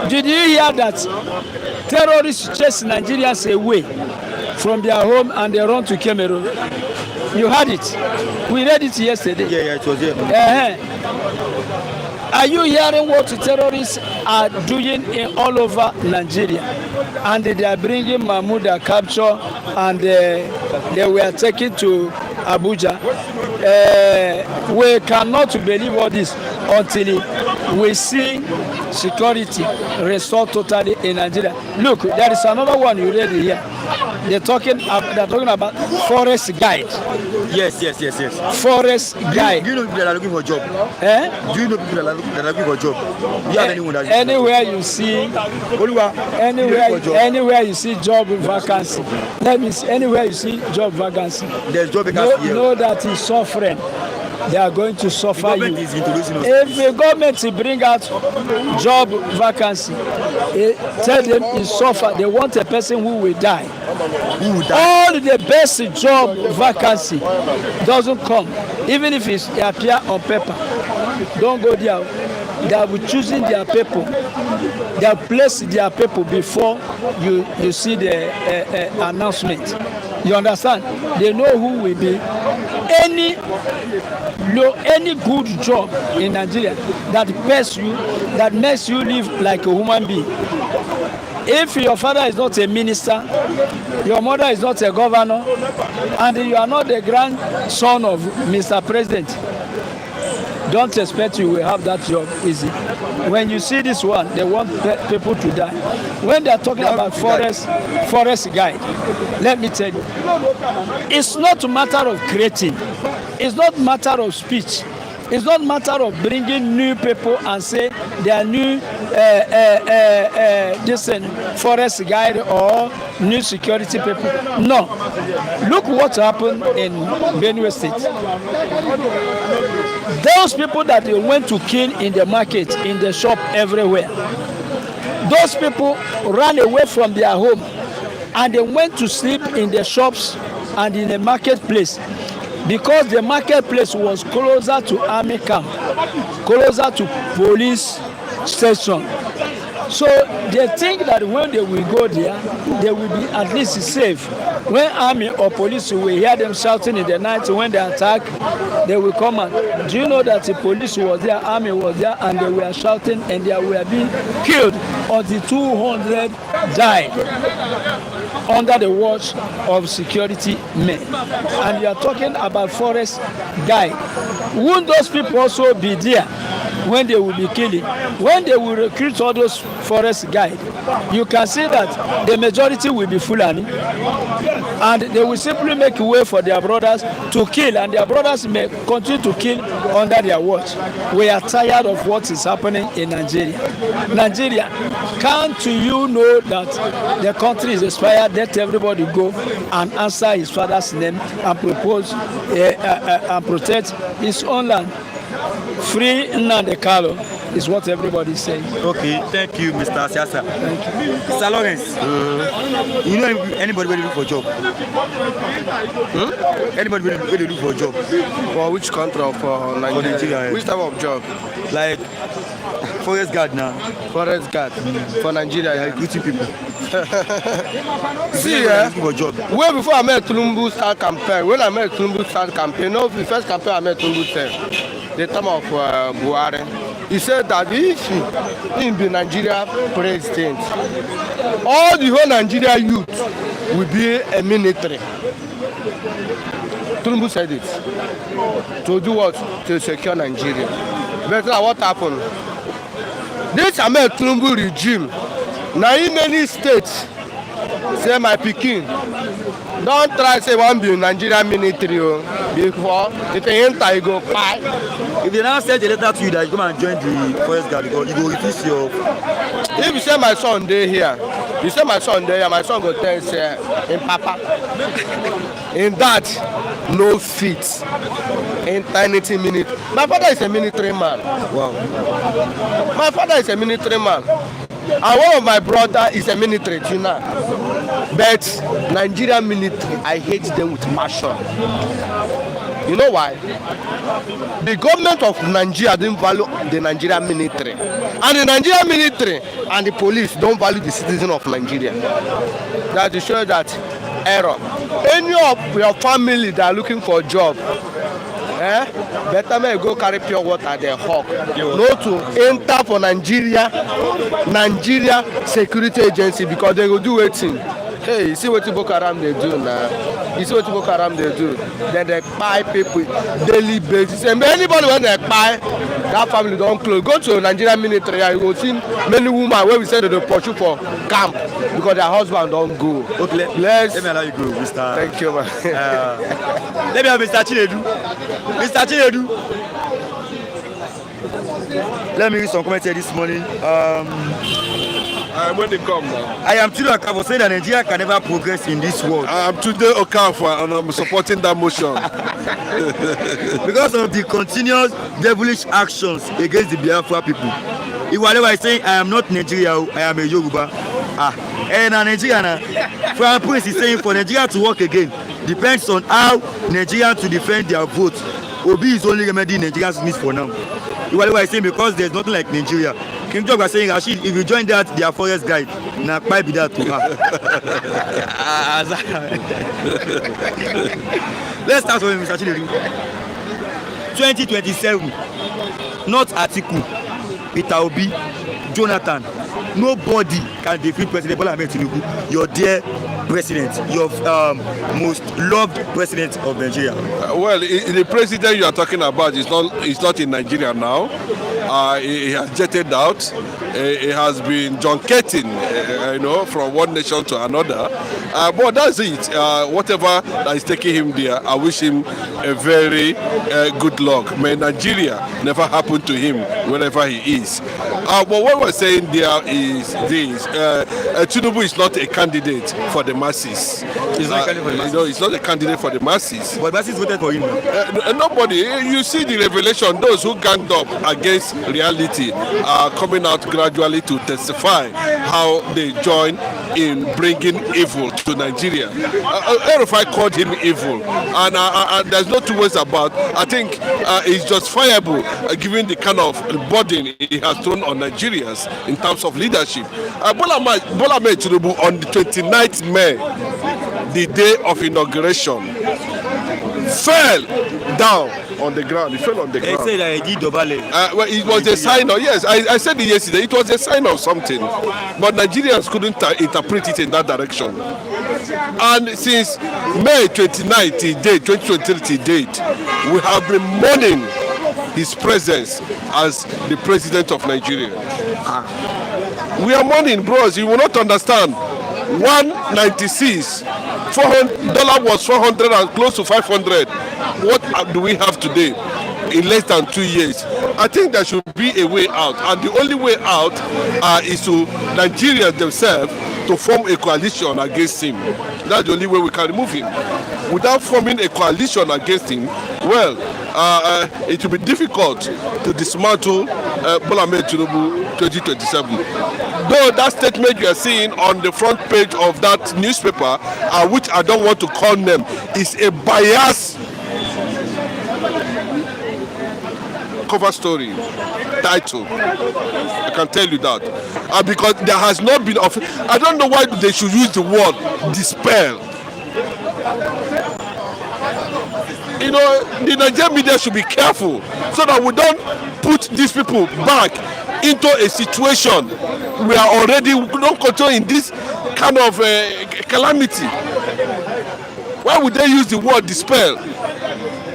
Did you hear that terrorists chase Nigerians away from their home and they run to Cameroon? You heard it. We read it yesterday. Yeah, it was there. Are you hearing what the terrorists are doing all over Nigeria? And they are bringing Mahmouda capture and they were taken to Abuja. We cannot believe all this until we see security restored totally in Nigeria. Look, there is another one you read here. They're talking about forest guide. Yes. Forest guide. Do you know people that are looking for a job? Do you know people that are looking for a job? Do you have anyone that anywhere you see job vacancy. Let me see, anywhere you see job vacancy. There's job vacancy here. Know that is suffering. They are going to suffer you. If the government bring out job vacancy, tell them it's suffer. They want a person who will die. All the best job vacancy doesn't come, even if it appear on paper. Don't go there. They are choosing their people. They have placed their people before you see the announcement. You understand? They know who will be. Any good job in Nigeria that makes you live like a human being. If your father is not a minister, your mother is not a governor, and you are not the grandson of Mr. President, don't expect you will have that job easy. When you see this one, they want people to die. When they are talking about forest guide, let me tell you, it's not a matter of creating. It's not a matter of speech. It's not a matter of bringing new people and say they are new forest guide or new security people. No. Look what happened in Benue State. Those people that they went to kill in the market, in the shop, everywhere, those people ran away from their home and they went to sleep in the shops and in the marketplace, because the marketplace was closer to army camp, closer to police station. So they think that when they will go there, they will be at least safe. When army or police will hear them shouting in the night when they attack, they will come out. Do you know that the police was there, army was there, and they were shouting and they were being killed until 200 died under the watch of security men? And you are talking about forest guy. Won't those people also be there when they will be killing? When they will recruit all those forest guys, you can see that the majority will be Fulani, and they will simply make way for their brothers to kill, and their brothers may continue to kill under their watch. We are tired of what is happening in Nigeria. Nigeria, can't you know that the country is expired? Let everybody go and answer his father's name and propose and protect his own land. Free Nnamdi Kanu is what everybody is saying. Okay, thank you, Mr. Siasa. Thank you. Mr. Lawrence, you know anybody will look for a job? Anybody will look for a job? For which country or for Nigeria? For Nigeria. Which type of job? Like forest guard now. Forest guard for Nigeria. Recruiting people. See, way before I met Tinubu start campaign, when I met Tinubu start campaign, no, the first campaign I met Tinubu said, the time of Buhari, he said that if he be Nigeria president, all the whole Nigeria youth will be a military. Tinubu said it. To do what? To secure Nigeria. But what happened? This Ahmed Tinubu regime, now in many states, say my pikin, don't try say one be Nigeria military before if they enter you go fight. If they now send a letter to you that you come and join the forest guard, you go refuse your. If you say my son dey here, you say my son dey here, my son go tell say in papa, in that no fit, in anything military. My father is a military man. Wow. My father is a military man. And one of my brother is a military too now. But Nigerian military, I hate them with passion. You know why? The government of Nigeria didn't value the Nigerian military. And the Nigerian military and the police don't value the citizen of Nigeria. That to show that error. Any of your family that are looking for a job, better may go carry pure water at the hawk. Not to enter for Nigeria security agency, because they will do waiting. Hey, you see what Boko Haram they do now? You see what Boko Haram they do? Then they buy people daily basis. And anybody when they buy, that family don't close. Go to Nigerian military, you will see many women where we say that they pursue for camp because their husband don't go. Okay, let me allow you go, Mr. Thank you, man. Let me have Mr. Chinedu. Mr. Chinedu. Let me read some comments here this morning. When they come now. I am Tinubu Okafor saying that Nigeria can never progress in this world. I am today Okafor and I'm supporting that motion. Because of the continuous devilish actions against the Biafra people. Iwalewa is saying, I am not Nigeria, I am a Yoruba. And Nigeria, Frank Prince is saying for Nigeria to work again depends on how Nigerians to defend their vote. Obi is only remedy Nigerians need for now. Iwalewa is saying because there's nothing like Nigeria. King George was saying, Rashid, if you join that, their forest guide, na might be that to her. Let's start with Mr. Chinedu. 2027, not Atiku, Peter Obi, Jonathan. Nobody can defeat President Bola Ahmed Tinubu, your dear president, your most loved president of Nigeria. Well, the president you are talking about is not in Nigeria now. He has jetted out. He has been junketing, from one nation to another. But that's it. Whatever that is taking him there, I wish him a very good luck. May Nigeria never happen to him wherever he is. But what we're saying there is this: Tinubu is not a candidate for the masses. He's not a candidate for the masses. No, he's not a candidate for the masses. But masses voted for him. Nobody. You see the revelation. Those who ganged up against reality are coming out gradually to testify how they join in bringing evil to Nigeria. Erufai called him evil, and there's no two ways about. I think it's justifiable given the kind of burden he has thrown on Nigerians in terms of leadership. Bola Ahmed Tinubu on the 29th May, the day of inauguration, fell down on the ground. He fell on the ground. They said that he did Dobale. Well, it was a sign of, yes, I said it yesterday, it was a sign of something. But Nigerians couldn't interpret it in that direction. And since May 29th till date, 2023 till date, we have been mourning his presence as the president of Nigeria. We are mourning, bros. You will not understand. 196, $400 was 400 and close to 500. What do we have today in less than 2 years? I think there should be a way out, and the only way out is to Nigerians themselves to form a coalition against him. That's the only way we can remove him. Without forming a coalition against him, well, it will be difficult to dismantle Bola Ahmed Tinubu 2027. Though that statement you are seeing on the front page of that newspaper, which I don't want to call them, is a biased cover story title. I can tell you that. Because there has not been I don't know why they should use the word dispel. You know, the Nigerian media should be careful so that we don't put these people back into a situation we are already not controlling this kind of calamity. Why would they use the word dispel?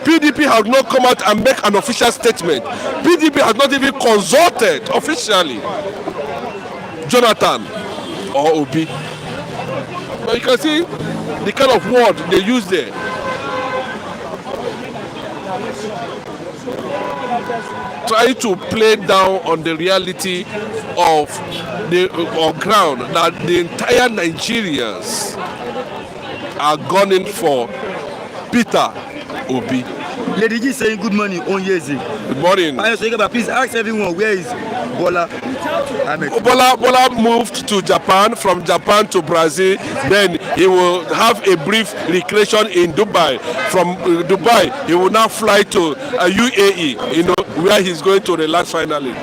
PDP has not come out and make an official statement. PDP has not even consulted officially Jonathan or Obi. But you can see the kind of word they use there. Trying to play down on the reality of the ground that the entire Nigerians are gunning for Peter Obi. Lady G saying good morning, Onyeze. Good morning. Please ask everyone, where is Bola Ahmed? Bola moved to Japan, from Japan to Brazil. Then he will have a brief recreation in Dubai. From Dubai, he will now fly to UAE, you know, where he's going to relax finally.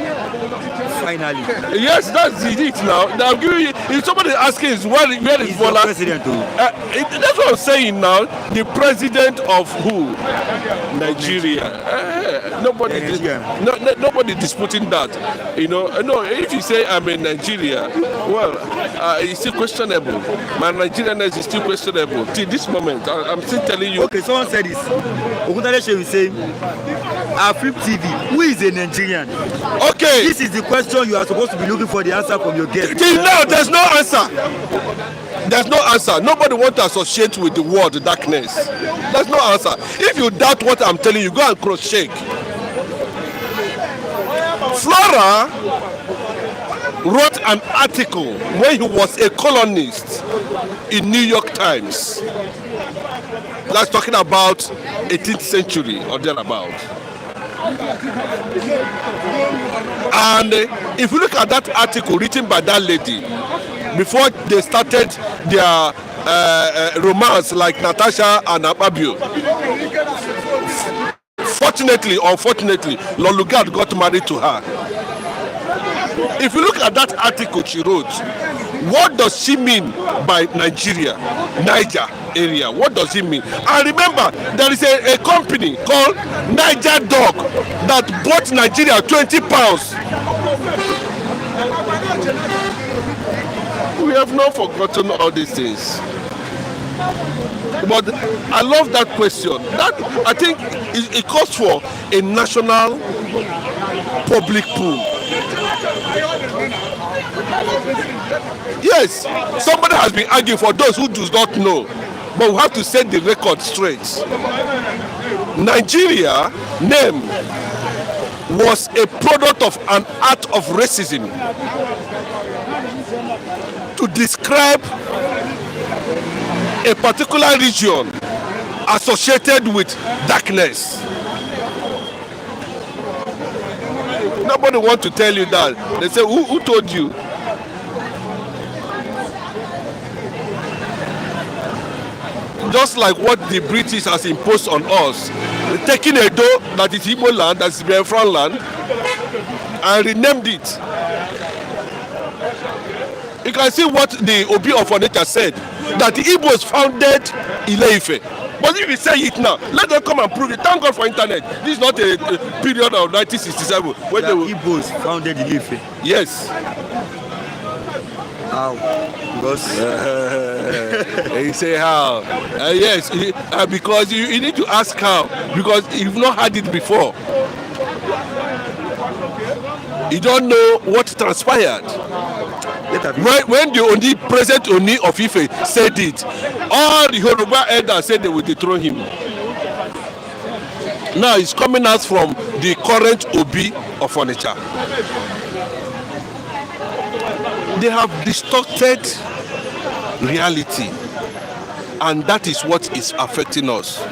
Finally. Yes, that's it now. Now, if somebody asking, where is Bola? President, that's what I'm saying now. The president of who? Nigeria. Nobody disputing that. You know, no. If you say I'm in Nigeria, well, it's still questionable. My Nigerianness is still questionable till this moment. I'm still telling you. Okay, someone said this. Okutadeshe will say, Flip TV, who is a Nigerian? Okay. This is the question you are supposed to be looking for the answer from your guest. Till now, there's no answer. There's no answer. Nobody wants to associate with the word darkness. There's no answer. If you doubt what I'm telling you, go and cross-check. Flora wrote an article when he was a columnist in New York Times. That's talking about 18th century or thereabout. And if you look at that article written by that lady before they started their romance like Natasha and Ababio, fortunately or unfortunately, Lolugard got married to her. If you look at that article she wrote, what does she mean by Nigeria, Niger area? What does it mean? And remember, there is a company called Niger Dog that bought Nigeria 20 pounds. We have not forgotten all these things. But I love that question. That I think it calls for a national public pool. Yes, somebody has been arguing for those who do not know, but we have to set the record straight. Nigeria name was a product of an act of racism to describe a particular region associated with darkness. Nobody wants to tell you that. They say, who told you? Just like what the British has imposed on us, taking Edo, that is Igbo land, that is Biafran land, and renamed it. You can see what the Obi of Onitsha said, that the Igbos founded Ile-Ife. But if you say it now, let them come and prove it. Thank God for internet. This is not a period of 1967 when the Igbos founded Ile-Ife. Yes. How? Because You say how? Yes, because you need to ask how, because you've not had it before. You don't know what transpired. When the Oni, present Oni of Ife said it, all the Yoruba elders said they would dethrone him. Now it's coming out from the current Obi of Onitsha. They have distorted reality, and that is what is affecting us.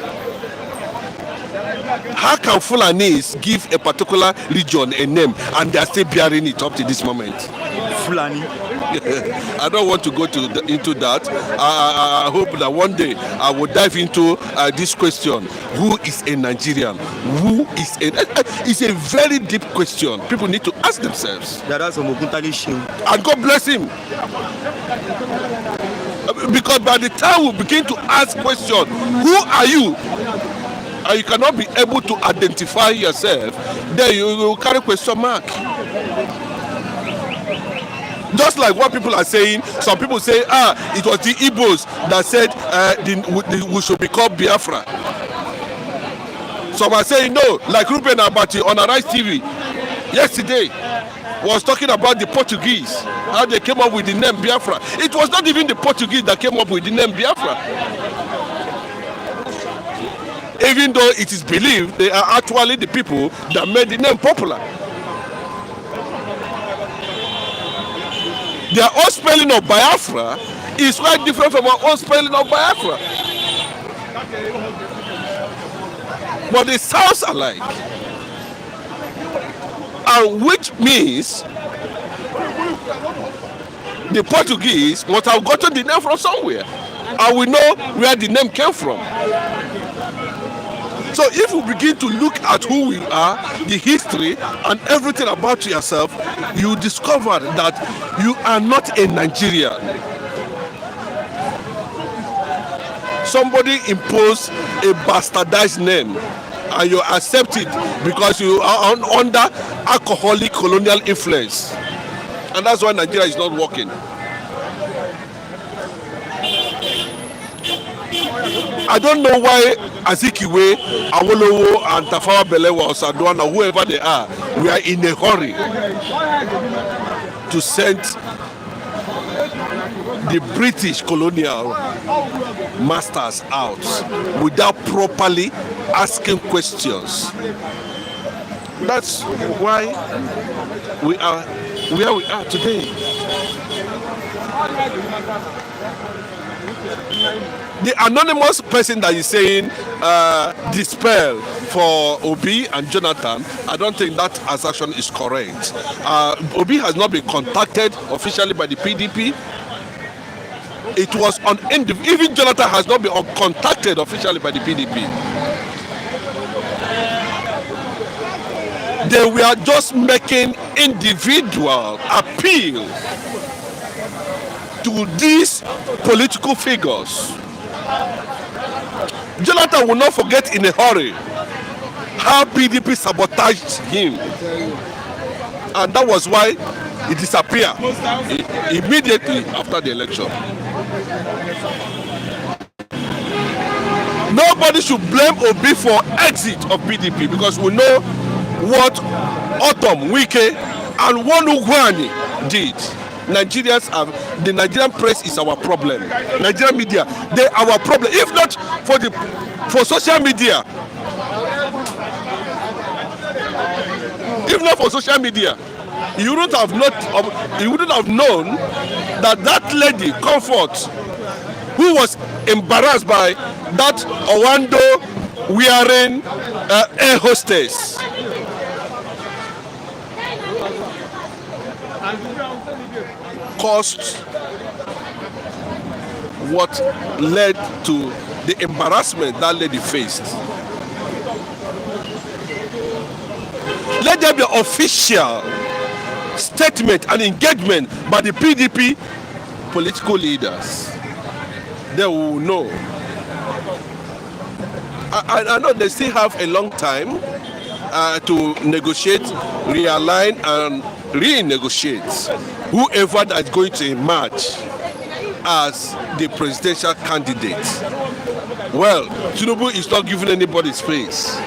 How can Fulanis give a particular region a name and they are still bearing it up to this moment? Fulani. I don't want to go into that. I hope that one day I will dive into this question. Who is a Nigerian? Who is a... It's a very deep question. People need to ask themselves. That's from Okuntani Shehu. And God bless him. Because by the time we begin to ask questions, who are you? And you cannot be able to identify yourself, then you will carry question mark. Just like what people are saying, some people say, it was the Igbos that said we should be called Biafra. Some are saying no, like Ruben Abati on Arise TV yesterday was talking about the Portuguese, how they came up with the name Biafra. It was not even the Portuguese that came up with the name Biafra. Even though it is believed they are actually the people that made the name popular. Their own spelling of Biafra is quite different from our own spelling of Biafra. But they sound alike. And which means the Portuguese must have gotten the name from somewhere. And we know where the name came from. So if we begin to look at who we are, the history, and everything about yourself, you discover that you are not a Nigerian. Somebody imposed a bastardized name, and you accept it because you are under alcoholic colonial influence. And that's why Nigeria is not working. I don't know why Azikiwe, Awolowo, and Tafawa Balewa or Sadwana, whoever they are, we are in a hurry to send the British colonial masters out without properly asking questions. That's why we are where we are today. The anonymous person that is saying dispel for Obi and Jonathan, I don't think that assertion is correct. Obi has not been contacted officially by the PDP. It was on even Jonathan has not been contacted officially by the PDP. They were just making individual appeal to these political figures. Jonathan will not forget in a hurry how PDP sabotaged him, and that was why he disappeared immediately after the election. Nobody should blame Obi for exit of PDP because we know what Autumn, Wike, and Wonu Gwani did. Nigerians have, the Nigerian press is our problem. Nigerian media, they are our problem. If not for social media, if not for social media, you wouldn't have known that that lady Comfort, who was embarrassed by that Owando wearing air hostess, caused what led to the embarrassment that lady faced. Let there be official statement and engagement by the PDP political leaders. They will know. I know they still have a long time to negotiate, realign, and renegotiate whoever that is going to emerge as the presidential candidate. Well, Tinubu is not giving anybody space.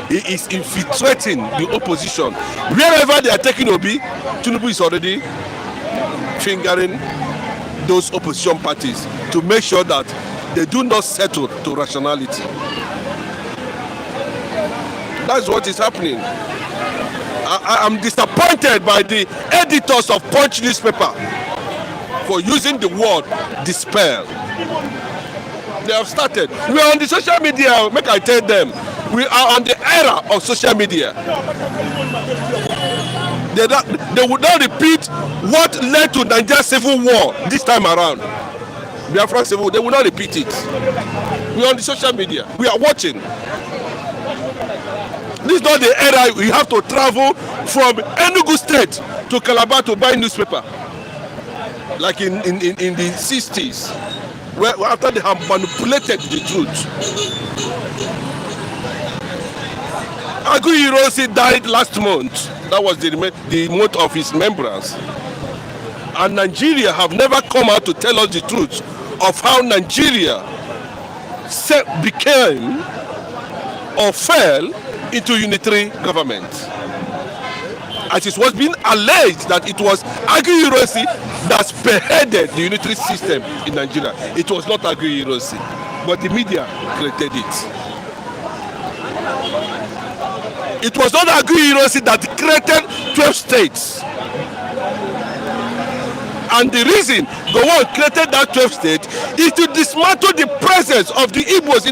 He is infiltrating the opposition. Wherever they are taking Obi, Tinubu is already fingering those opposition parties to make sure that they do not settle to rationality. That's what is happening. I am disappointed by the editors of Punch newspaper for using the word despair. They have started. We are on the social media, make I tell them. We are on the era of social media. They would not repeat what led to Nigeria's civil war this time around. Biafra civil, they will not repeat it. We are on the social media. We are watching. This is not the era we have to travel from Enugu State to Calabar to buy newspaper. Like in the 60s, where after they have manipulated the truth. Agu Ironsi died last month. That was the month of his remembrance. And Nigeria have never come out to tell us the truth of how Nigeria became or fell into unitary government. As it was being alleged that it was Agu Ironsi that spearheaded the unitary system in Nigeria. It was not Agu Ironsi, but the media created it. It was not Agu Ironsi that created 12 states. And the reason the one created that 12 states is to dismantle the presence of the Igbos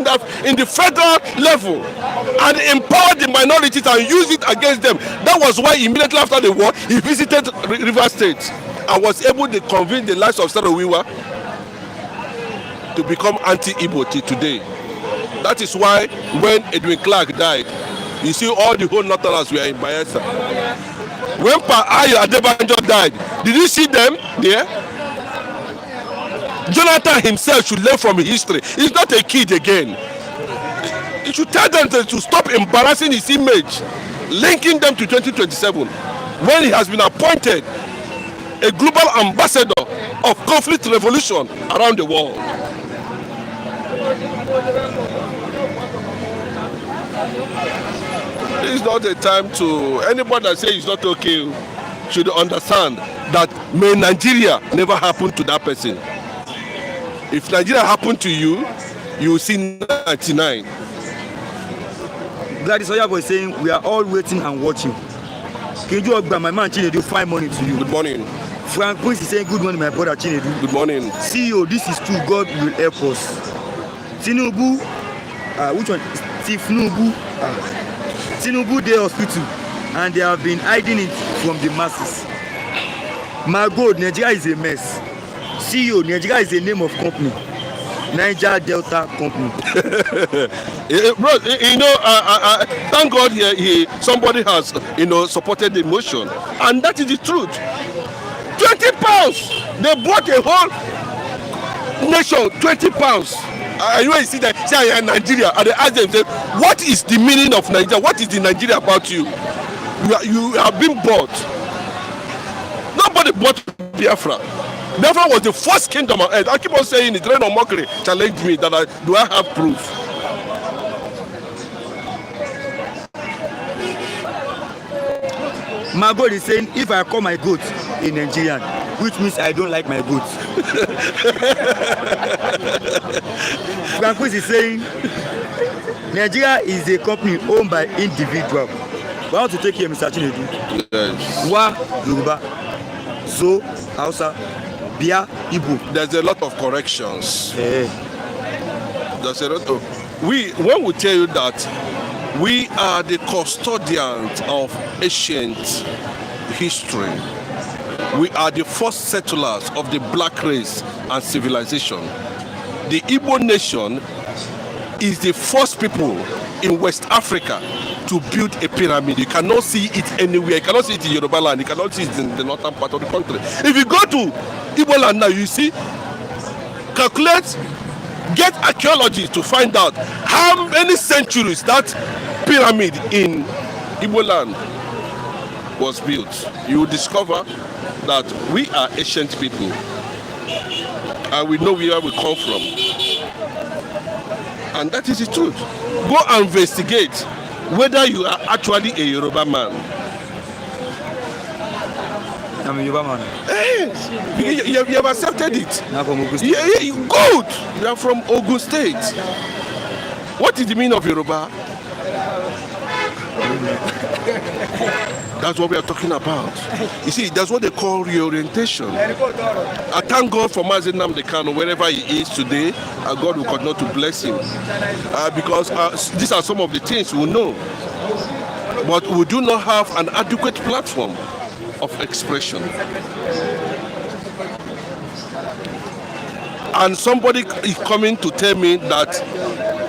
in the federal level and empower the minorities and use it against them. That was why immediately after the war, he visited River State and was able to convince the likes of Sarowiwa to become anti-Igbo till today. That is why when Edwin Clark died, you see all the whole Northerners were in Bayelsa. When Pa Ayo Adebanjo died, did you see them there? Jonathan himself should learn from history. He's not a kid again. He should tell them to stop embarrassing his image, linking them to 2027, when he has been appointed a global ambassador of conflict resolution around the world. This is not a time to anybody that says it's not okay should understand that may Nigeria never happen to that person. If Nigeria happened to you, you will see 99. Gladys Oya was saying we are all waiting and watching. Kinju Ogba, my man Chinedu, fine morning to you. Good morning. Frank Prince is saying good morning, my brother Chinedu. Good morning. CEO, this is true. God will help us. Tinubu, which one? Tinubu dey hospital and they have been hiding it from the masses. My God, Nigeria is a mess. CEO, Nigeria is the name of company. Niger Delta Company. Bro, thank God somebody has supported the motion, and that is the truth. 20 pounds. They bought a whole nation 20 pounds. You see that say in Nigeria, and they ask them, say, what is the meaning of Nigeria? What is the Nigeria about you? You have been bought. Nobody bought Biafra. Biafra was the first kingdom on earth. I keep on saying it. Reno Mokri challenged me that do I have proof? My God is saying, if I call my goat in Nigerian, which means I don't like my goats. Francis is saying Nigeria is a company owned by individuals. We want to take here, Mr. Chinedu. Yes. Wa Yoruba, Zo Hausa, Bia Igbo. There's a lot of corrections. Eh. There's a lot of when we tell you that we are the custodians of ancient history. We are the first settlers of the black race and civilization. The Igbo nation is the first people in West Africa to build a pyramid. You cannot see it anywhere. You cannot see it in Yoruba land. You cannot see it in the northern part of the country. If you go to Igbo land now, you see, calculate, get archaeology to find out how many centuries that pyramid in Igbo land was built. You will discover that we are ancient people and we know where we come from. And that is the truth. Go and investigate whether you are actually a Yoruba man. I'm a Yoruba man. Hey, you have accepted it. I'm from Ogun State. Yeah, good. You are from Ogun State. What is the meaning of Yoruba? That's what we are talking about. You see, that's what they call reorientation. I thank God for Mazi Nnamdi Kanu wherever he is today, and God will continue to bless him. Because these are some of the things we know. But we do not have an adequate platform of expression. And somebody is coming to tell me that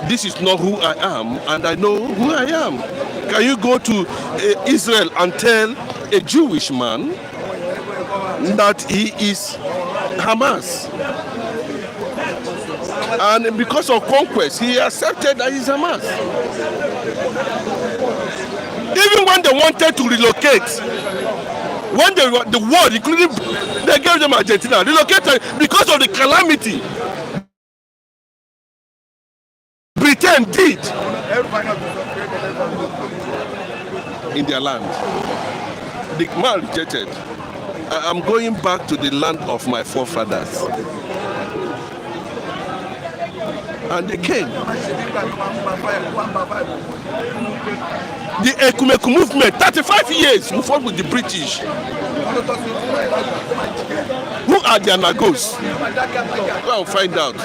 this is not who I am, and I know who I am. Can you go to Israel and tell a Jewish man that he is Hamas? And because of conquest, he accepted that he's Hamas. Even when they wanted to relocate, when the world, including they gave them Argentina, relocated because of the calamity Britain did in their land. The man rejected. I'm going back to the land of my forefathers. And they came. The Ekumeku movement, 35 years, we fought with the British. Who are their nagos? Go and find out.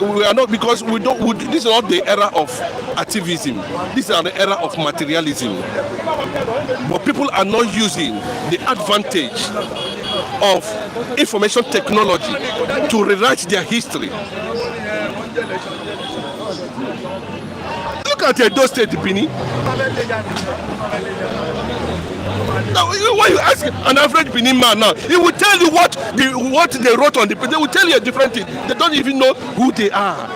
We are not, because we don't. This is not the era of activism. This is an era of materialism. But people are not using the advantage of information technology to rewrite their history. Look at Edo State, Bini. Now, when you ask an average Benin man now, he will tell you what they wrote on the paper. They will tell you a different thing. They don't even know who they are.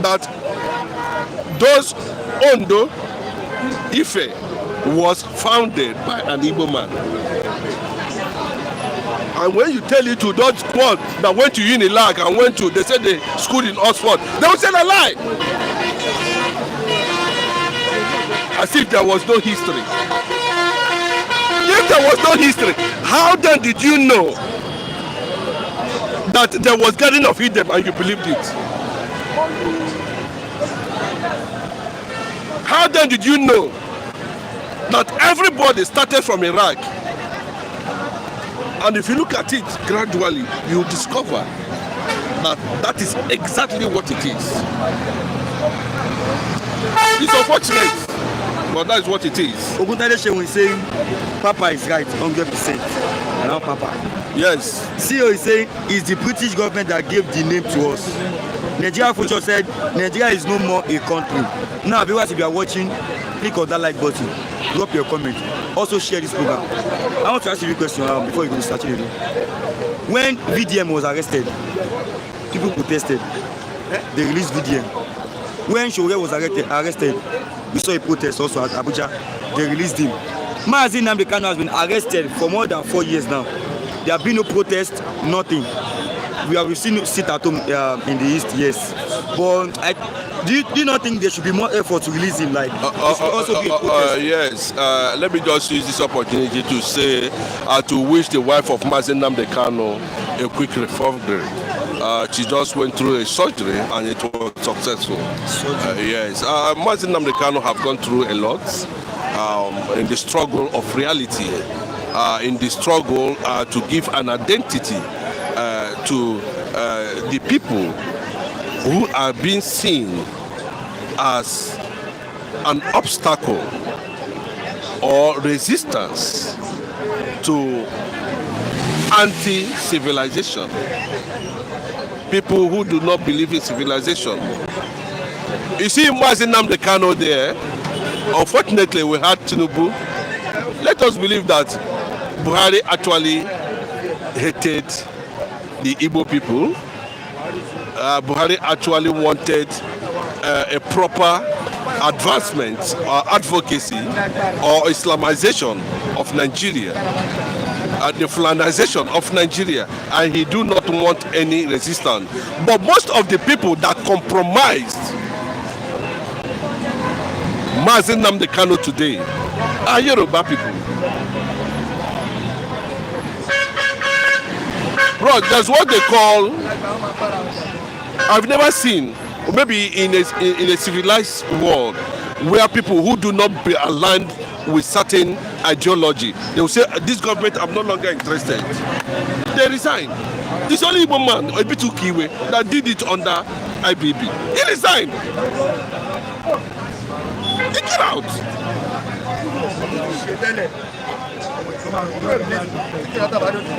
That those Ondo, Ife was founded by an Igbo man. And when you tell it to those ones that went to Unilag and went to, they said they schooled in Oxford, they will say a lie. As if there was no history. If there was no history, how then did you know that there was Garden of Eden and you believed it? How then did you know that everybody started from Iraq? And if you look at it gradually, you discover that that is exactly what it is. It's unfortunate, but that is what it is. Oguntade Shehu is saying Papa is right 100%. Now Papa. Yes. CEO is saying it's the British government that gave the name to us. Nigeria Future said Nigeria is no more a country. Now, viewers, if you are watching, click on that like button, drop your comment, also share this program. I want to ask you a question before you go to start it. When VDM was arrested, people protested. They released VDM. When Shore was arrested, we saw a protest also at Abuja. They released him. Mazi Nnamdi Kanu has been arrested for more than 4 years now. There have been no protest, nothing. We have seen sit at home in the East, yes. But do you not think there should be more effort to release him? Like, it should also be a protest? Yes. Let me just use this opportunity to say, to wish the wife of Mazi Nnamdi Kanu a quick recovery. She just went through a surgery and it was successful. Yes. Mazi Nnamdi Kanu have gone through a lot in the struggle of reality, in the struggle to give an identity to the people who are being seen as an obstacle or resistance to anti-civilization. People who do not believe in civilization. You see Mazi Nnamdi Kanu there. Unfortunately, we had Tinubu. Let us believe that Buhari actually hated the Igbo people. Buhari actually wanted a proper advancement or advocacy or Islamization of Nigeria, the Fulanization of Nigeria, and he do not want any resistance. But most of the people that compromised Mazi Nnamdi Kanu today are Yoruba people. Bro, there's what they call, I've never seen, or maybe in a civilized world, where people who do not be aligned with certain ideology, they will say, this government, I'm no longer interested. They resign. This only Igbo man, Ebitu Kiwe, that did it under IBB. He resigned. He get out.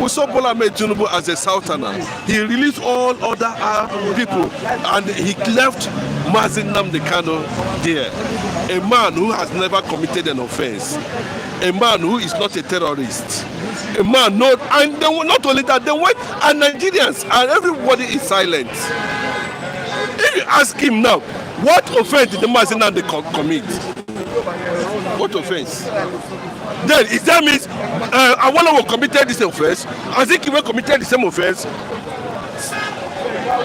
We saw Bola Ahmed Tinubu as a southerner. He released all other people and he left Mazi Nnamdi Kanu there. A man who has never committed an offense. A man who is not a terrorist. A man not, and they were not only that, they went and Nigerians and everybody is silent. If you ask him now, what offense did the Mazi Nnamdi commit? What offense? Then if that means Awolowo committed this offense, Azikiwe committed the same offense,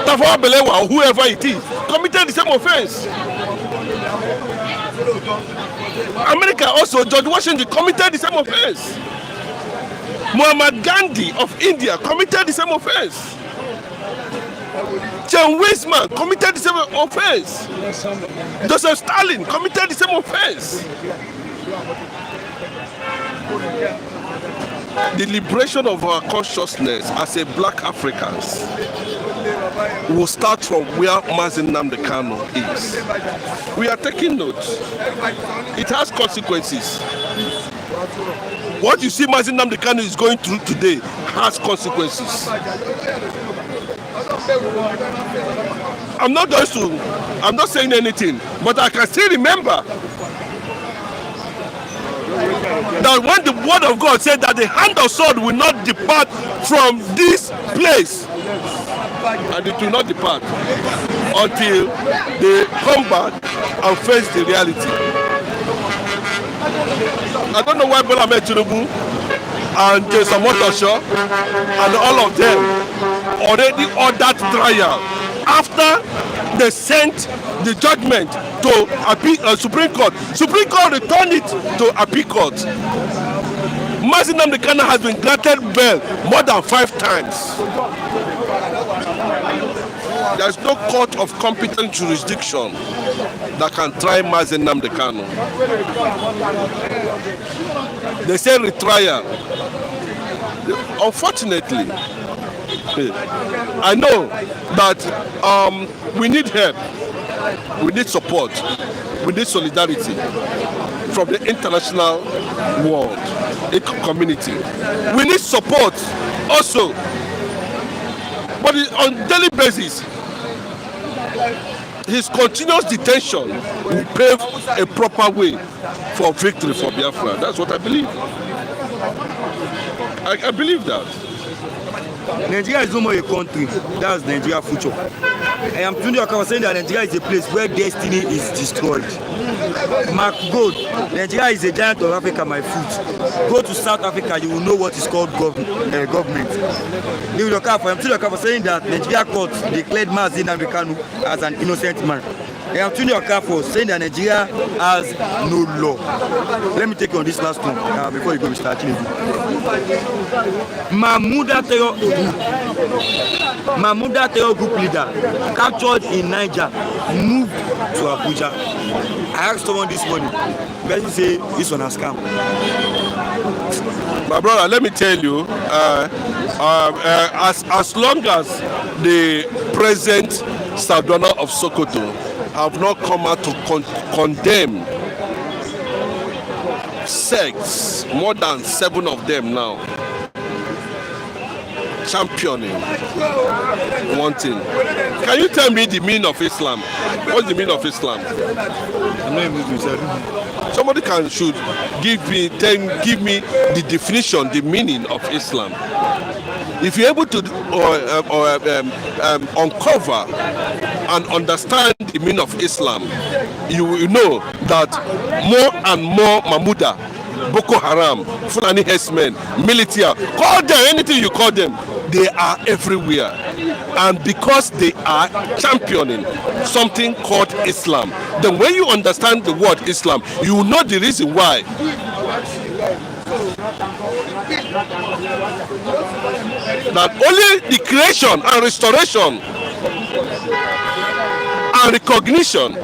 Tafawa Balewa or whoever it is committed the same offense. America also, George Washington committed the same offense. Muhammad Gandhi of India committed the same offense. Chen Weisman committed the same offense. Joseph Stalin committed the same offense. The liberation of our consciousness as a black Africans will start from where Mazi Nnamdi Kanu is. We are taking note. It has consequences. What you see Mazi Nnamdi Kanu is going through today has consequences. I'm not saying anything, but I can still remember that when the word of God said that the hand of sword will not depart from this place, and it will not depart until they come back and face the reality. I don't know why Bola Ahmed Tinubu and Jason Motosho and all of them already ordered trial after they sent the judgment to Supreme Court. Supreme Court returned it to Appeal Court. Mazi Nnamdi Kanu has been granted bail more than 5 times. There is no court of competent jurisdiction that can try Mazi Nnamdi Kanu. They say retrial. Unfortunately, I know that we need help, we need support, we need solidarity from the international world, community. We need support also, but on a daily basis, his continuous detention will pave a proper way for victory for Biafra. That's what I believe. I believe that. Nigeria is no more a country. That's Nigeria's future. I am Tunde Okafor saying that Nigeria is a place where destiny is destroyed. Mark Gold, Nigeria is a giant of Africa, my foot. Go to South Africa, you will know what is called government. I am Tunde Okafor saying that Nigeria court declared Mazi Nnamdi Kanu as an innocent man. I am Tunde Okafor saying that Nigeria has no law. Let me take you on this last one before you go, Mr. Atiku. Mahmuda Terror Group leader captured in Niger moved to Abuja. I asked someone this morning, person say this one a scam. My brother, let me tell you, as long as the present Sardona of Sokoto have not come out to condemn sects, more than 7 of them now, championing one thing. Can you tell me the meaning of Islam? What's the meaning of Islam? I'm not able to say. Somebody should give me the definition, the meaning of Islam. If you're able to uncover and understand the meaning of Islam, you will know that more and more Mahmuda, Boko Haram, Fulani herdsmen, military, call them anything you call them, they are everywhere. And because they are championing something called Islam, then when you understand the word Islam, you will know the reason why. That only the creation and restoration and recognition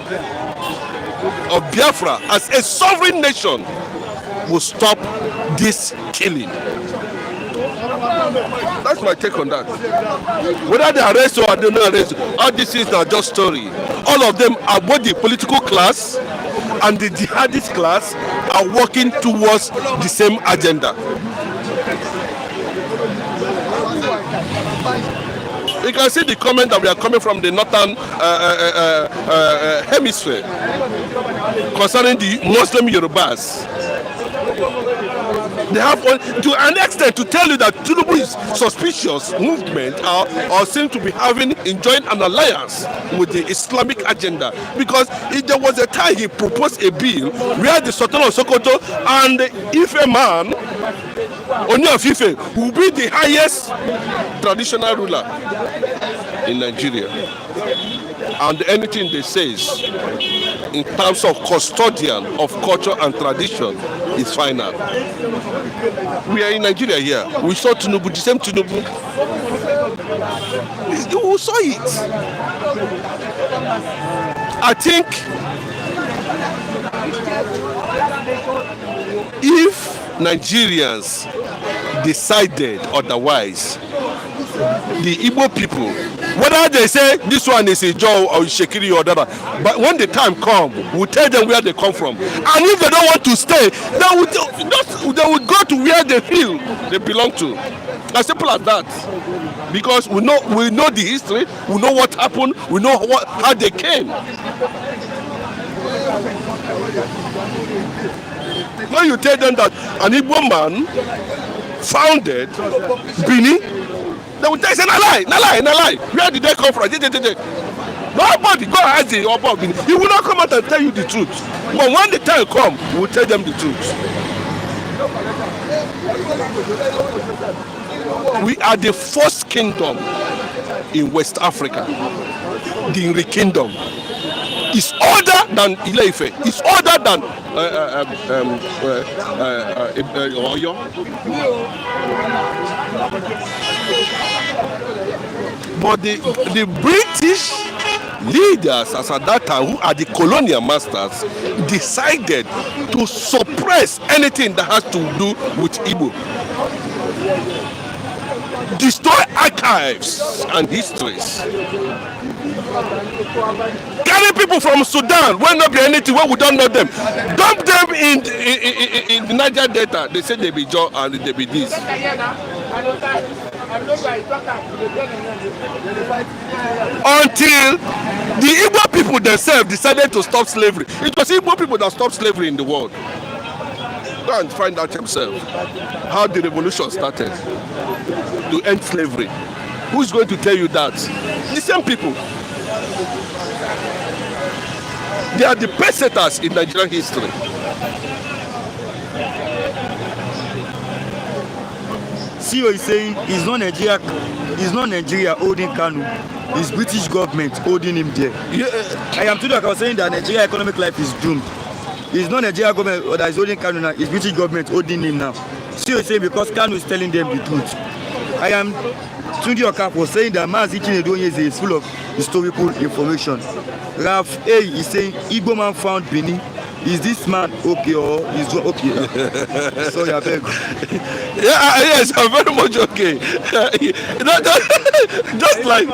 of Biafra as a sovereign nation will stop this killing. That's my take on that. Whether they arrest or they don't arrest, all these things are just story. All of them are both the political class and the jihadist class are working towards the same agenda. You can see the comment that we are coming from the northern hemisphere concerning the Muslim Yorubas. They have, to an extent, to tell you that Tinubu's suspicious movement or seem to be enjoying an alliance with the Islamic agenda, because there was a time he proposed a bill where the Sultan of Sokoto and the Ife man, Oni of Ife, will be the highest traditional ruler in Nigeria. And anything they say in terms of custodian of culture and tradition is final. We are in Nigeria here. We saw Tinubu, the same Tinubu. We saw it. I think if Nigerians decided otherwise, the Igbo people, whether they say this one is a Joe or Shekiri or whatever, but when the time comes, we'll tell them where they come from. And if they don't want to stay, they will go to where they feel they belong to. As simple as that. Because we know the history, we know what happened, we know how they came. When you tell them that an Igbo man founded Bini, they will tell you, say, na lie. Where did they come from? Nobody go ask the Oba of Bini. He will not come out and tell you the truth. But when the time comes, we will tell them the truth. We are the first kingdom in West Africa. The Nri kingdom is older than Ile-Ife. It's older than Oyo. But the British leaders, as at that time, who are the colonial masters, decided to suppress anything that has to do with Igbo. Destroy archives and histories. Carry people from Sudan, when not be anything, when we don't know them. Dump them in the Niger Delta. They say they be Joe and they be this. Until the Igbo people themselves decided to stop slavery. It was Igbo people that stopped slavery in the world. Go and find out yourself how the revolution started. to end slavery. Who's going to tell you that? The same people. They are the pesetas in Nigerian history. CEO is saying it's not Nigeria holding Kanu, it's British government holding him there. Yeah. I am today I was saying that Nigeria economic life is doomed. It's not Nigeria government that is holding Kanu now, it's British government holding him now. CEO is saying because Kanu is telling them the truth. I am Tunde Okafor saying that Mazi Chinedu is full of historical information. Ralph A is saying Igbo man found Benin. Is this man okay or is okay? Sorry, I beg. Yes, I'm very much okay. just like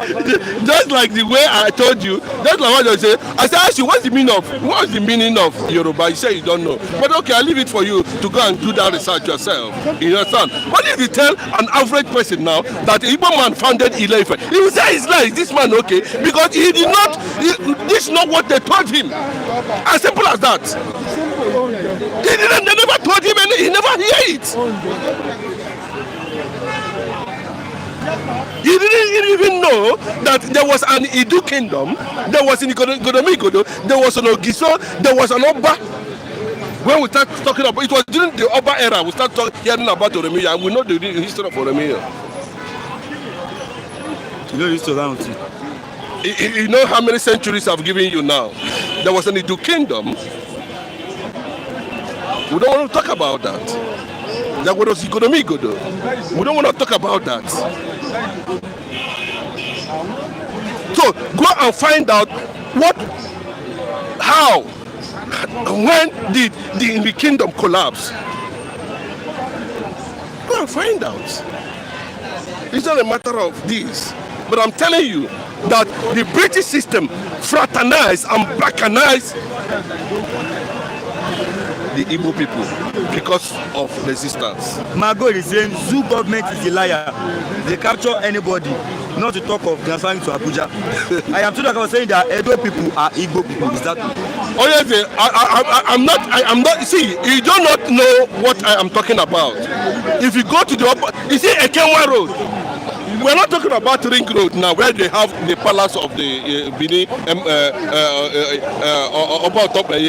the way I told you. That's like what I said. I asked you what's the meaning of Yoruba. You say you don't know. But okay, I'll leave it for you to go and do that research yourself. You understand? What if you tell an average person now that the Igbo man founded Ileife? He will say it's like this man okay because he did not. This is not what they told him. As simple as that. They never told him anything. He never heard it. He didn't even know that there was an Idu kingdom, there was an Godomigodo, there was an Ogiso, there was an Oba. When we start talking about, it was during the Oba era, we start hearing about Oromia, and we know the history of Oromia. You know history around it. You know how many centuries I've given you now? There was an Idu kingdom. We don't want to talk about that. There was Godomigodo. We don't want to talk about that. So go and find out how, when did the kingdom collapse? Go and find out. It's not a matter of this. But I'm telling you that the British system fraternized and balkanized the Igbo people because of resistance. Mago is saying Zoo government is a liar. They capture anybody, not to talk of transferring to Abuja. I am told that I was saying that Edo people are Igbo people. Is that? Oh yes, I'm not. See, you do not know what I am talking about. If you go to the, you see Ekenwa Road. We're not talking about Ring Road now, where they have the palace of the Bini, about top where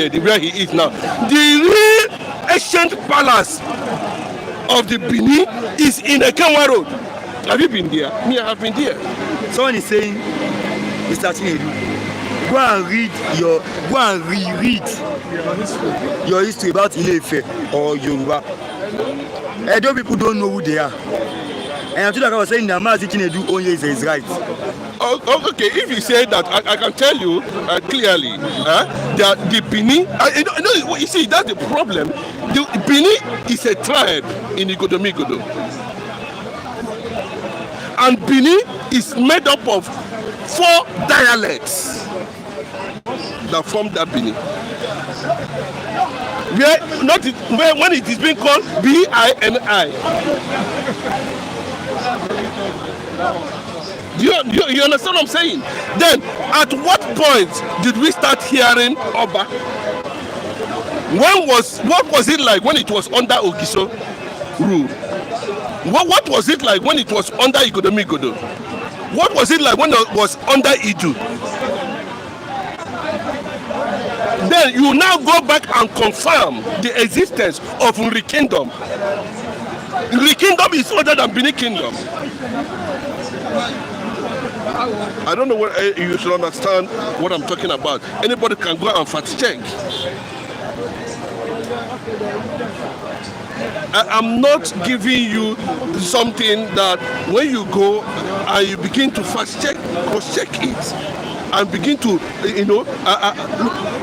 he is now. The real ancient palace of the Bini is in Ekenwa Road. Have you been there? Me, I have been there. Someone is saying, Mr. Chinedu, go and reread your history about Ile-Ife or Yoruba. Edo people don't know who they are. And I'm told like I was saying that Mazi Chinedu Onye is right. Oh, okay, if you say that, I can tell you clearly that the Bini, you see, that's the problem. The Bini is a tribe in Igodomigodo. And Bini is made up of 4 dialects that form that Bini. When it is being called B-I-N-I. Do you understand what I'm saying? Then, at what point did we start hearing Oba? What was it like when it was under Ogiso rule? What was it like when it was under Igodomigodo? What was it like when it was under Idu? Then you now go back and confirm the existence of Nri Kingdom. Nri Kingdom is other than Bini Kingdom. I don't know what you should understand what I'm talking about. Anybody can go and fact check. I'm not giving you something that when you go and you begin to fact check, cross check it, and begin to,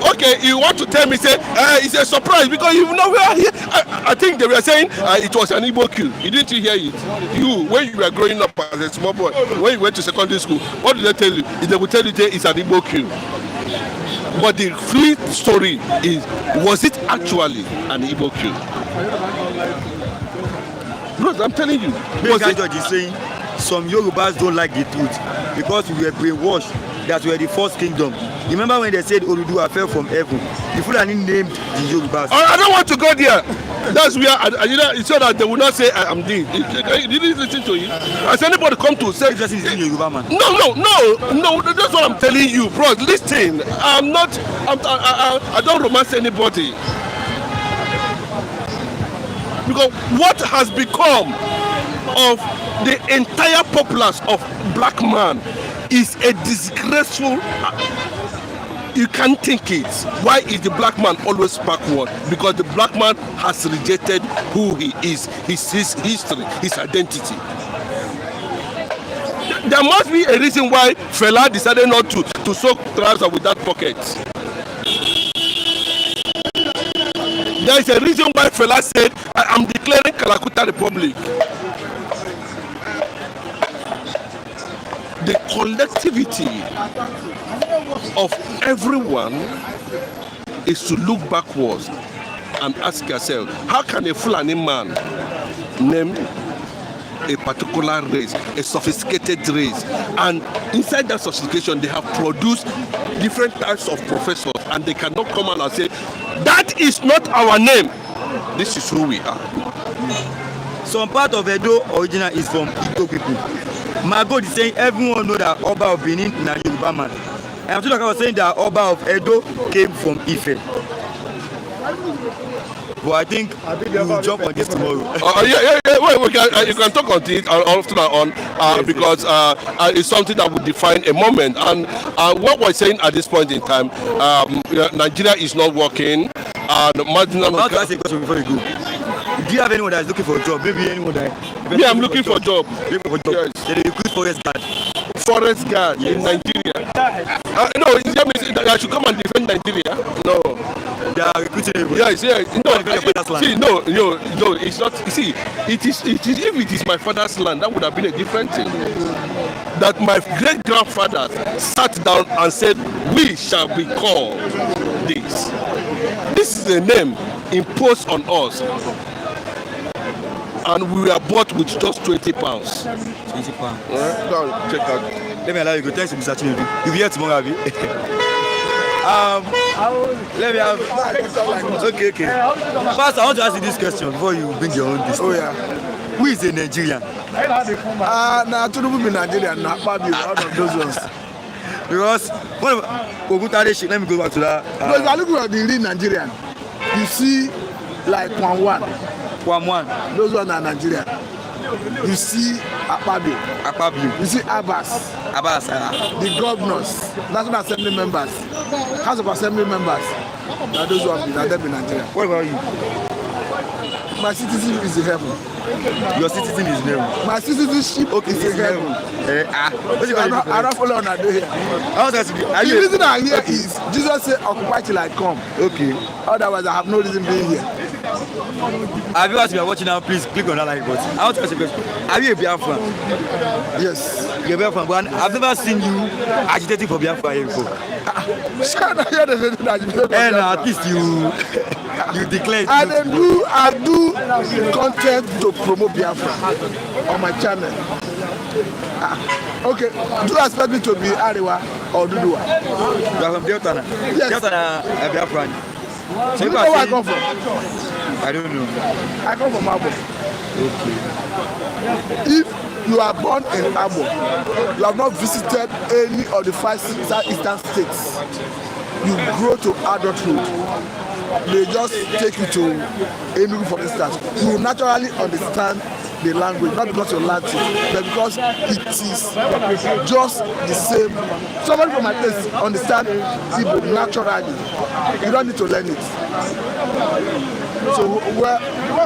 okay, you want to tell me, say, it's a surprise because you know where here. I think they were saying it was an Igbo kill. You didn't hear it. You, when you were growing up as a small boy, when you went to secondary school, what did they tell you? They would tell you it's an Igbo kill. But the real story is, was it actually an Igbo kill? Bro, I'm telling you. This guy George is saying some Yorubas don't like the truth because we were brainwashed that we are the first kingdom. Remember when they said Oduduwa fell from heaven? The Fulani named the Yorubas. I don't want to go there. That's where it's so that they will not say I am the. Did you listen to it? Has anybody come to say? Just is Yoruba man. No. That's what I'm telling you, bro. Listen, I don't romance anybody. Because what has become of the entire populace of black man is a disgraceful. You can't think it. Why is the black man always backward? Because the black man has rejected who he is, his history, his identity. There must be a reason why Fela decided not to soak trousers with that pocket. There is a reason why Fela said, I am declaring Kalakuta Republic. The collectivity of everyone is to look backwards and ask yourself, how can a Fulani man name a particular race, a sophisticated race, and inside that sophistication they have produced different types of professors, and they cannot come out and say, that is not our name, this is who we are. Some part of Edo original is from Igbo people. My God is saying everyone know that Oba of Benin is a Yoruba man. And I'm talking about saying that Oba of Edo came from Ife. But I think we'll jump on this tomorrow. Wait, you can talk on it after on because it's something that will define a moment. And what we're saying at this point in time, Nigeria is not working. I want to ask a question before you go. Do you have anyone that is looking for a job? Maybe anyone that... Yeah, I'm looking for a job. Yes. They recruit forest guard. Forest guard in Nigeria. No, I should come and defend Nigeria. No. They are recruiting everyone. Yes. No, it's not. See, it is. If it is my father's land, that would have been a different thing. That my great grandfather sat down and said, "We shall be called this." This is a name imposed on us, and we were bought with just 20 pounds. 20 pounds. Check out. Let me allow you go. Thanks to Mr. Tinubu. You'll be here tomorrow, Abby. Let me have. Okay. First, I want to ask you this question before you bring your own business. Oh yeah. Who is a Nigerian? Now Tinubu be Nigerian, not Fabio, out of those ones. Because one of Ogutade, let me go back to that. Because I look at the real Nigerian, you see like Kwan. Those ones are Nigerian. You see Akpabio. You see Abbas. The governors, National Assembly members, House of Assembly members. Now those ones be Nigerian. What about you? My citizen is in heaven. Your citizen is in heaven. My citizenship is in heaven. I don't follow on that day here. The reason I'm here is Jesus said, occupy till I come. Okay. Otherwise, I have no reason being here. Have you guys been watching now? Please click on that like button. I want to ask you a question. Are you a Biafran? Yes. You're a Biafran, but I've never seen you agitating for Biafra here before. And at least you declared. I do content to promote Biafra on my channel. Okay, do you expect me to be Ariwa or Duduwa? You are from Delta? Yes. Delta and Biafran. So you know where I come from? I don't know. I come from Abo. Okay. If you are born in Abo, you have not visited any of the 5 southeastern states, you grow to adulthood, they just take you to Enugu, for instance. You will naturally understand the language, not because you learned it, but because it is just the same. Somebody from my place understand Igbo naturally. You don't need to learn it. So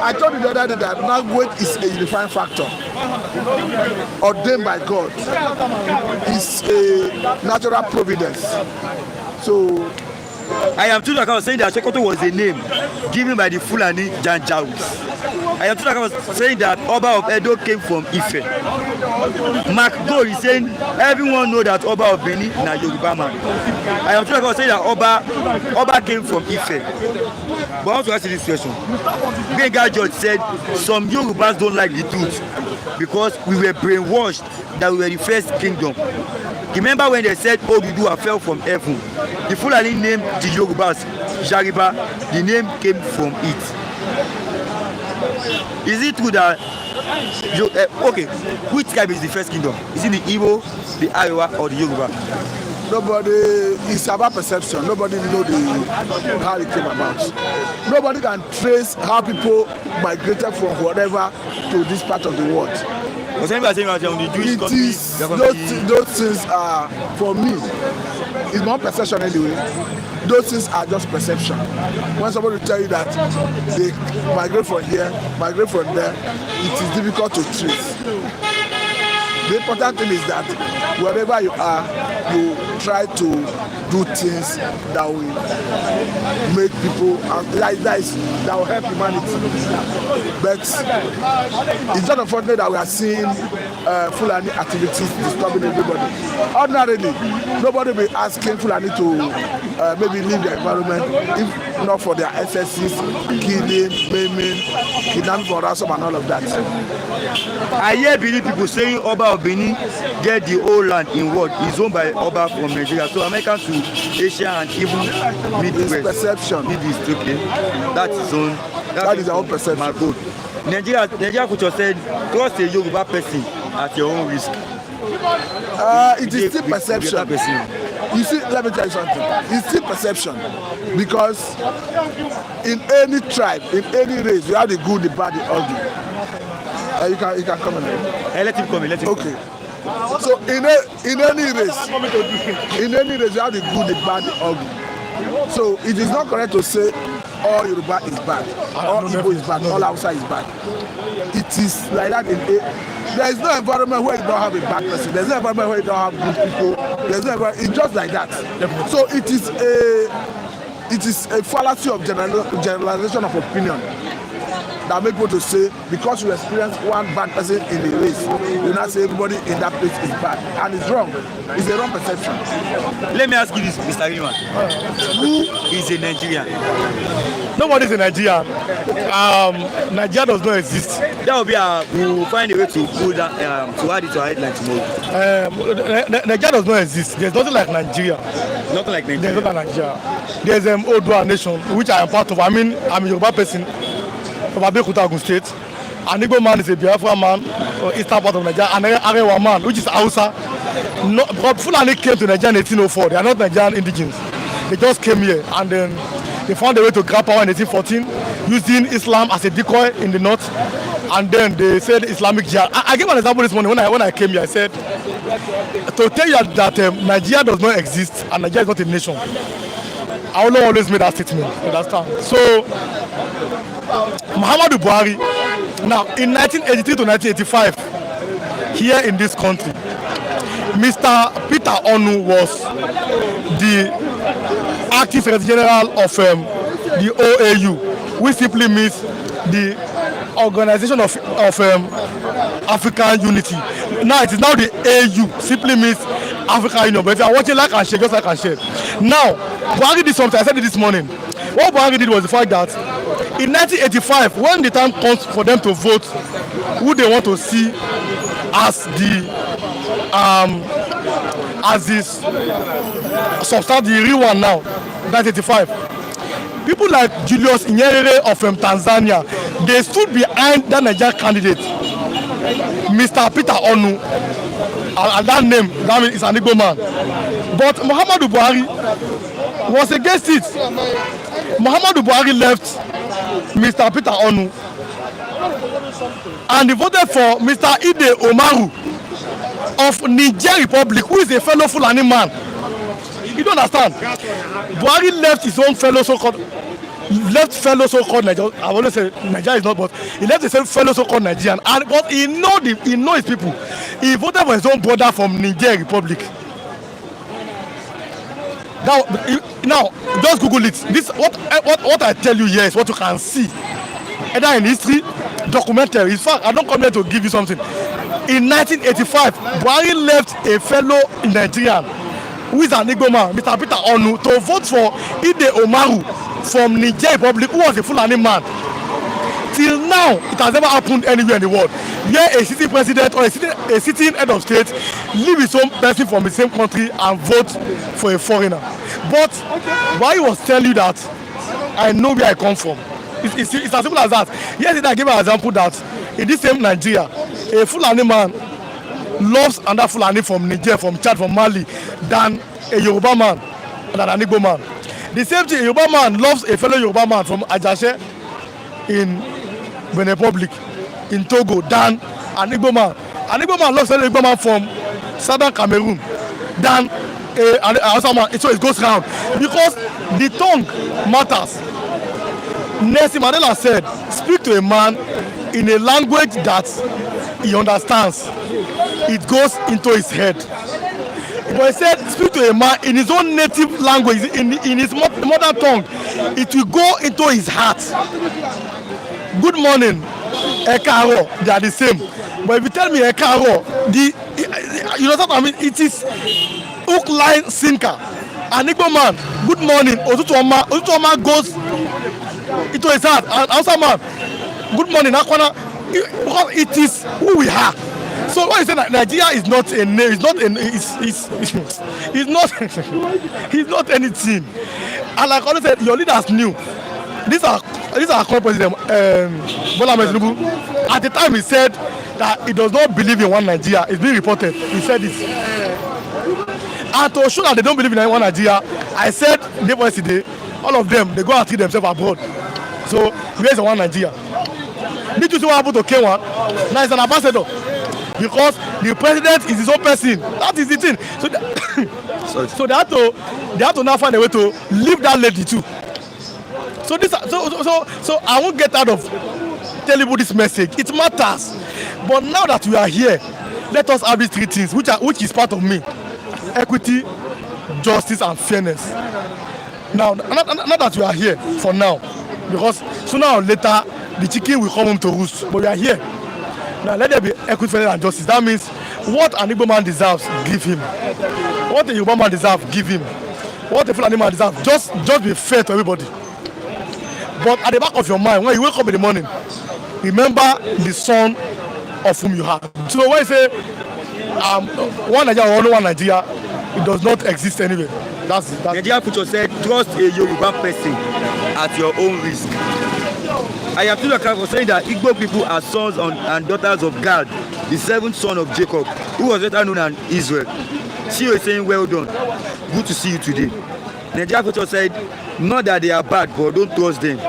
I told you the other day that language is a unifying factor ordained by God. It's a natural providence. So I am too saying that Sokoto was a name given by the Fulani Janjaweed. I am too saying that Oba of Edo came from Ife. Mark Gold is saying everyone know that Oba of Benin is a Yoruba man. I am too saying that Oba came from Ife. But I want to ask you this question. Benga George said some Yorubas don't like the truth because we were brainwashed that we were the first kingdom. Remember when they said Oduduwa fell from heaven? The Fulani named the Yorubas Jariba. The name came from it. Is it true that okay, which tribe is the first kingdom? Is it the Igbo, the Arewa, or the Yoruba? Nobody, it's about perception. Nobody know how it came about. Nobody can trace how people migrated from whatever to this part of the world. Those things are, for me, it's not perception anyway. Those things are just perception. When somebody tell you that they migrate from here, migrate from there, it is difficult to trace. The important thing is that wherever you are, you try to do things that will make people, that will help humanity. But it's not unfortunate that we are seeing Fulani activities disturbing everybody. Ordinarily, nobody will be asking Fulani to maybe leave the environment if not for their excesses, killing, maiming, kidnapping for ransom and all of that. I hear Benin people saying Oba of Benin get the whole land in world is owned by Oba from Nigeria. So Americans to Asia and even Midwest. It's perception. Midwest, okay. That is their own perception. My good. Nigeria culture said trust a Yoruba person at your own risk. It is still perception. You see, let me tell you something. It's still perception because in any tribe, in any race, you have the good, the bad, the ugly. You can come in. Let him come in. Okay. So in any race, you have the good, the bad, the ugly. So it is not correct to say all Yoruba is bad, all Igbo is bad, all Hausa is bad. It is like that there is no environment where you don't have a bad person. There's no environment where you don't have good people. It's just like that. So it is a fallacy of generalization of opinion that make people to say because you experience one bad person in the race, you not say everybody in that place is bad, and it's wrong. It's a wrong perception. Let me ask you this, Mr. Rima. Who is a Nigerian? Nobody is a Nigerian. Nigeria does not exist. That will be we will find a way to put that to add it to our headline tomorrow. Nigeria does not exist. There's nothing like Nigeria. Nothing like Nigeria. There's nothing like Nigeria. There's Odua nation, which I am part of. I mean, I'm a Yoruba person from Abiyakuta, Ogun State. An Igbo man is a Biafra man, eastern part of Nigeria, and an Arewa man, which is Hausa. But Fulani came to Nigeria in 1804. They are not Nigerian indigenes. They just came here, and then they found a way to grab power in 1814, using Islam as a decoy in the north, and then they said Islamic jihad. I gave an example this morning when I came here. I said, to tell you that Nigeria does not exist and Nigeria is not a nation. I will always make that statement. Understand? So, Muhammadu Buhari, now in 1983 to 1985, here in this country, Mr. Peter Onu was the acting Secretary General of the OAU, which simply means the Organization of African Unity. Now it is now the AU, simply means African Union. But if you are watching like and share, just like and share. Now, Buhari did something, I said it this morning. What Buhari did was the fact that in 1985, when the time comes for them to vote who they want to see as this substance, the real one now, 1985, people like Julius Nyerere of Tanzania, they stood behind that Nigerian candidate, Mr. Peter Onu, and that name, that means it's an Igbo man. But Muhammadu Buhari was against it. Muhammadu Buhari left Mr. Peter Onu and he voted for Mr. Ide Omaru of Niger Republic, who is a fellow Fulani man. You don't understand? Buhari left his own fellow so-called Nigeria. I want to say Nigeria is not, but he left his own fellow so-called Nigerian. But he know his people. He voted for his own brother from Niger Republic. Now, just Google it. This what I tell you here is what you can see, either in history, documentary. In fact, I don't come here to give you something. In 1985, Buhari left a fellow Nigerian, who is an Igbo man, Mr. Peter Onu, to vote for Ide Omaru from Niger Republic, who was a Fulani man. Till now, it has never happened anywhere in the world where a sitting president or a sitting head of state leave his own person from the same country and vote for a foreigner. But why he was telling you that I know where I come from. It's as simple as that. Yesterday I gave an example that in this same Nigeria, a Fulani man loves another Fulani from Niger, from Chad, from Mali than a Yoruba man, than an Igbo man. The same thing, a Yoruba man loves a fellow Yoruba man from Ajase in Benin Republic, in Togo, than an Igbo man. An Igbo man loves an Igbo man from southern Cameroon than an Hausa man. So it goes round because the tongue matters. Nelson Mandela said, speak to a man in a language that he understands. It goes into his head. But he said, speak to a man in his own native language, in his mother tongue. It will go into his heart. Good morning, Ekaro, they are the same. But if you tell me Ekaro, you know what I mean? It is hook, line, sinker. An Igbo man, good morning, Otutuoma goes into his heart. And also man, good morning, Akwana, because it is who we are. So what you say that Nigeria is not a name, it's not anything. And like I said, your leaders knew. These are current president Bola Ahmed Tinubu. At the time he said that he does not believe in one Nigeria. It's being reported. He said this. And to show that they don't believe in one Nigeria, I said yesterday, all of them, they go and treat themselves abroad. So where is the one Nigeria? Did you see what happened to K1? Now he's an ambassador. Because the president is his own person. That is the thing. So they have to now find a way to leave that lady too. So I won't get out of telling you this message. It matters. But now that we are here, let us have these three things, which is part of me: equity, justice, and fairness. Now that we are here for now, because sooner or later the chicken will come home to roost. But we are here. Now let there be equity, fairness, and justice. That means what an Igbo man deserves, give him. What a Yoruba man deserves, give him. What a Fulani man deserves, just be fair to everybody. But at the back of your mind, when you wake up in the morning, remember the son of whom you are. So when you say one Nigeria or only one Nigeria, it does not exist anywhere. That's Nigeria put yourself, trust a Yoruba person at your own risk. I am still for saying that Igbo people are sons and daughters of God, the seventh son of Jacob, who was later known as Israel. She was saying, well done. Good to see you today. Nigeria Future said, not that they are bad, but don't trust them.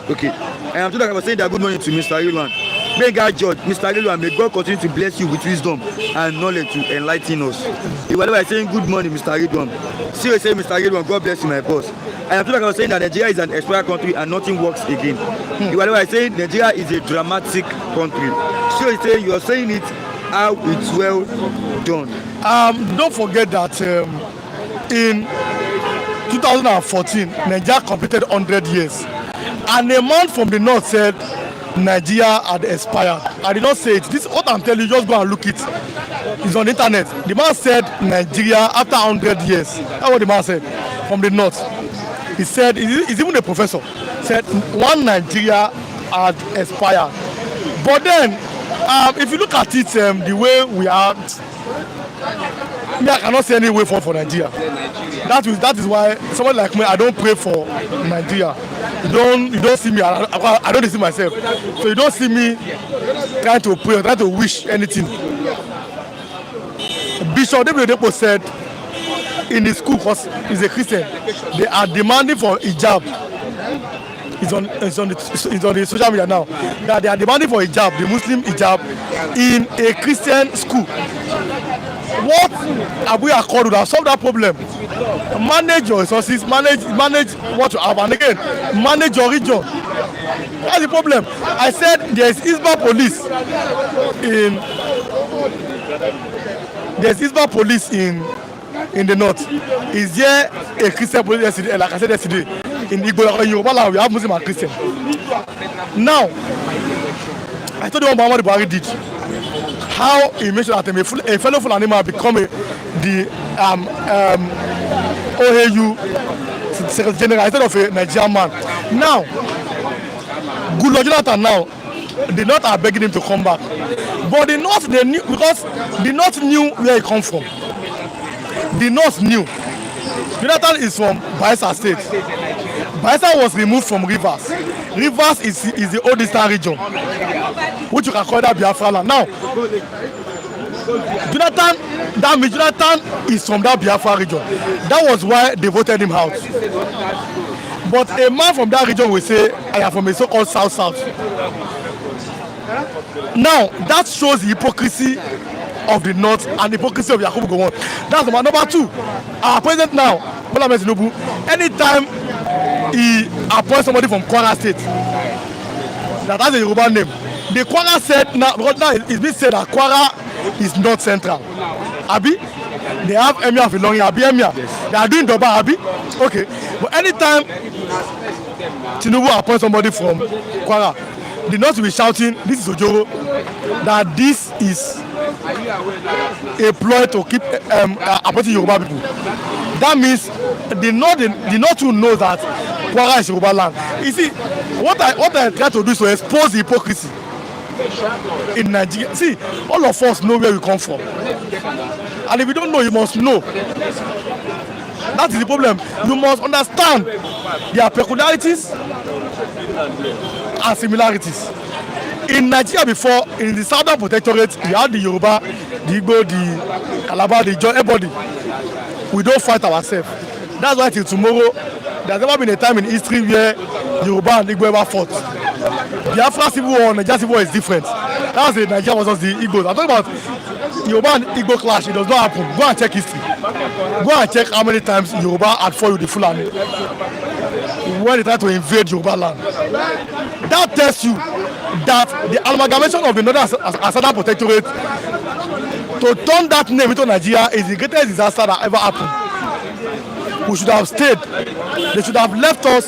Okay. I am still saying that good morning to Mr. Rilwan. May God judge, Mr. Rilwan, may God continue to bless you with wisdom and knowledge to enlighten us. You were saying good morning, Mr. Rilwan. She was saying, Mr. Rilwan, God bless you, my boss. I am still saying that Nigeria is an expired country and nothing works again. You were saying Nigeria is a dramatic country. She was saying, you are saying it how it's well done. Don't forget that in 2014, Nigeria completed 100 years. And a man from the north said Nigeria had expired. I did not say it. This is what I'm telling you, just go and look it. It's on the internet. The man said Nigeria after 100 years. That's what the man said from the north. He said, he's even a professor, said one Nigeria had expired. But then, if you look at it, the way we are, I cannot see any way forward for Nigeria. That is why someone like me, I don't pray for Nigeria. You don't see me, I don't see myself. So you don't see me trying to pray, trying to wish anything. Bishop Depo said in his school, because he's a Christian, they are demanding for hijab. It's on the social media now that they are demanding for hijab, the Muslim hijab, in a Christian school. What Abu Akor would have solved that problem? Manage your resources, manage what you have, and again, manage your region. That's the problem. I said there is Isba police in the north. Is there a Christian police yesterday? Like I said yesterday, in Igbo and Yoruba land we have Muslim and Christian. Now, I told you what Muhammadu Buhari did. How he made sure that a fellow Fulani man become the OAU Secretary General instead of a Nigerian man. Now, Goodluck Jonathan now, the North are begging him to come back. But the North, they knew, because the North knew where he come from. The North knew. Jonathan is from Bayelsa State. Bayelsa was removed from Rivers. Rivers is the old eastern region, which you can call that Biafra land. Now, Jonathan is from that Biafra region. That was why they voted him out. But a man from that region will say, I am from a so-called South. Now, that shows the hypocrisy of the North and the hypocrisy of Yakubu Gowon. That's number two. Our president now, Bola Ahmed Tinubu, anytime he appoints somebody from Kwara State that has a Yoruba name, the Kwara said now, because now it's been said that Kwara is not central. Abi, they have Emir of Ilorin, Abi Emir. Yes. They are doing Doba, Abi. Okay, but anytime Tinubu appoints somebody from Kwara, the North will be shouting, "This is Ojoro," that this is a ploy to keep appointing Yoruba people. That means the North will know that Kwara is Yoruba land. You see, what I try to do is to expose the hypocrisy in Nigeria. See, all of us know where we come from, and if you don't know, you must know. That is the problem. You must understand their peculiarities and similarities. In Nigeria before, in the Southern Protectorate, we had the Yoruba, the Igbo, the Calabar, the Ijaw, everybody. We don't fight ourselves. That's why till tomorrow, there's never been a time in history where Yoruba and Igbo ever fought. Biafra Civil War, Nigeria Civil War is different. That's the Nigeria versus the Igbos. I'm talking about Yoruba and Igbo clash. It does not happen. Go and check history. Go and check how many times Yoruba had fought with the Fulani when they tried to invade Yoruba land. That tells you that the amalgamation of the Northern and Southern Protectorate to turn that name into Nigeria is the greatest disaster that ever happened. We should have stayed. They should have left us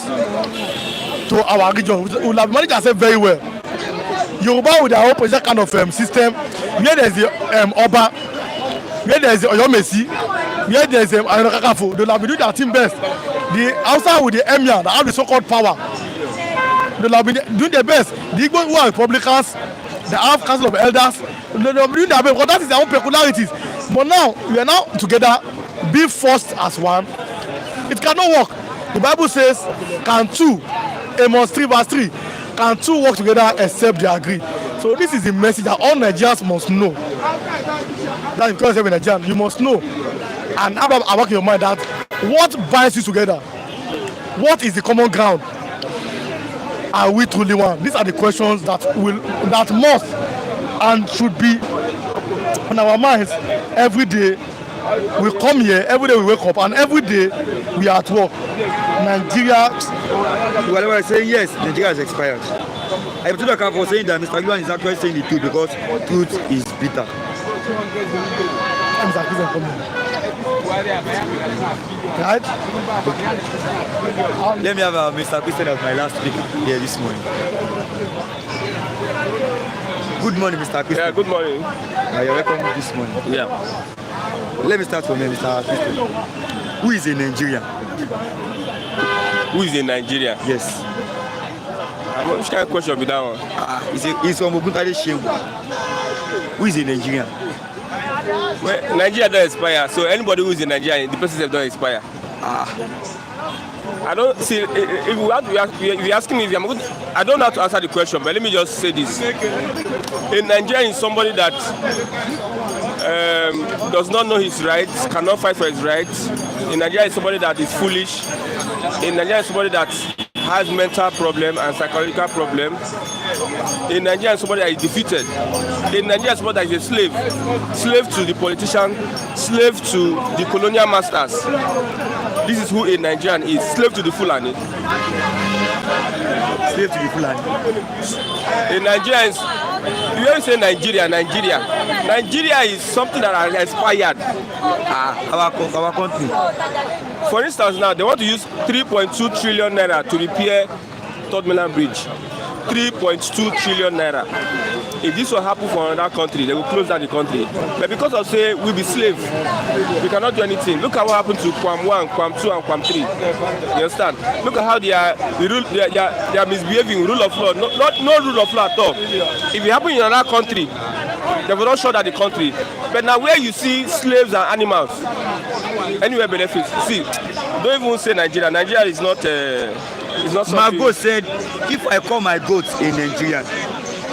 to our region. We would have managed ourselves very well. Yoruba with their own project kind of system, where there is the Oba, where there is the Oyomesi, where there is the Ayonokakafo, they will have been doing their team best. The Hausa with the Emir that have the so-called power, they will have been doing their best. The Igbo who are Republicans, they have Council of Elders, they will have been doing their best because that is their own peculiarities. But now, we are now together, be forced as one. It cannot work. The Bible says, can two, Amos 3 verse 3, can two work together except they agree. So this is the message that all Nigerians must know. That's because every Nigerian, you must know. And I work in your mind that what binds you together? What is the common ground? Are we truly one? These are the questions that must and should be on our minds every day. We come here, every day we wake up, and every day we are at work. Nigeria. Whatever I say, yes, Nigeria has expired. I'm too much for saying that Mr. Gilwan is actually saying the truth because truth is bitter. Right? Let me have Mr. Christian as my last speaker here this morning. Good morning, Mr. Christian. Yeah, good morning. You're welcome this morning. Yeah. Let me start from here, Mr. Christian. Who is a Nigerian? Who is in Nigeria? Yes. Which kind of question be that one? He's from Oguntade Shehu. Who is a Nigerian? Well, Nigeria don't expire, so anybody who is in Nigeria, the person don't expire. I don't see. If you're asking me, I don't have to answer the question, but let me just say this: a Nigerian is somebody that does not know his rights, cannot fight for his rights. In Nigeria is somebody that is foolish. In Nigeria is somebody that has mental problem and psychological problem. In Nigeria is somebody that is defeated. In Nigeria is somebody that is a slave to the politician, slave to the colonial masters. This is who a Nigerian is, slave to the Fulani. Slave to the Fulani. A Nigerian is, you always say Nigeria. Nigeria is something that has expired. Our country. For instance, now they want to use 3.2 trillion naira to repair Third Mainland Bridge. 3.2 trillion naira. if this will happen for another country, they will close down the country. But because of say we be slave, we cannot do anything. Look at what happened to Quam 1, Quam 2, and Quam 3. You understand? Look at how they are misbehaving, rule of law. No rule of law at all. If it happen in another country, they will not shut down the country. But now where you see slaves and animals, anywhere benefits. See, don't even say Nigeria. Nigeria is not. My goat said, if I call my goat a Nigerian,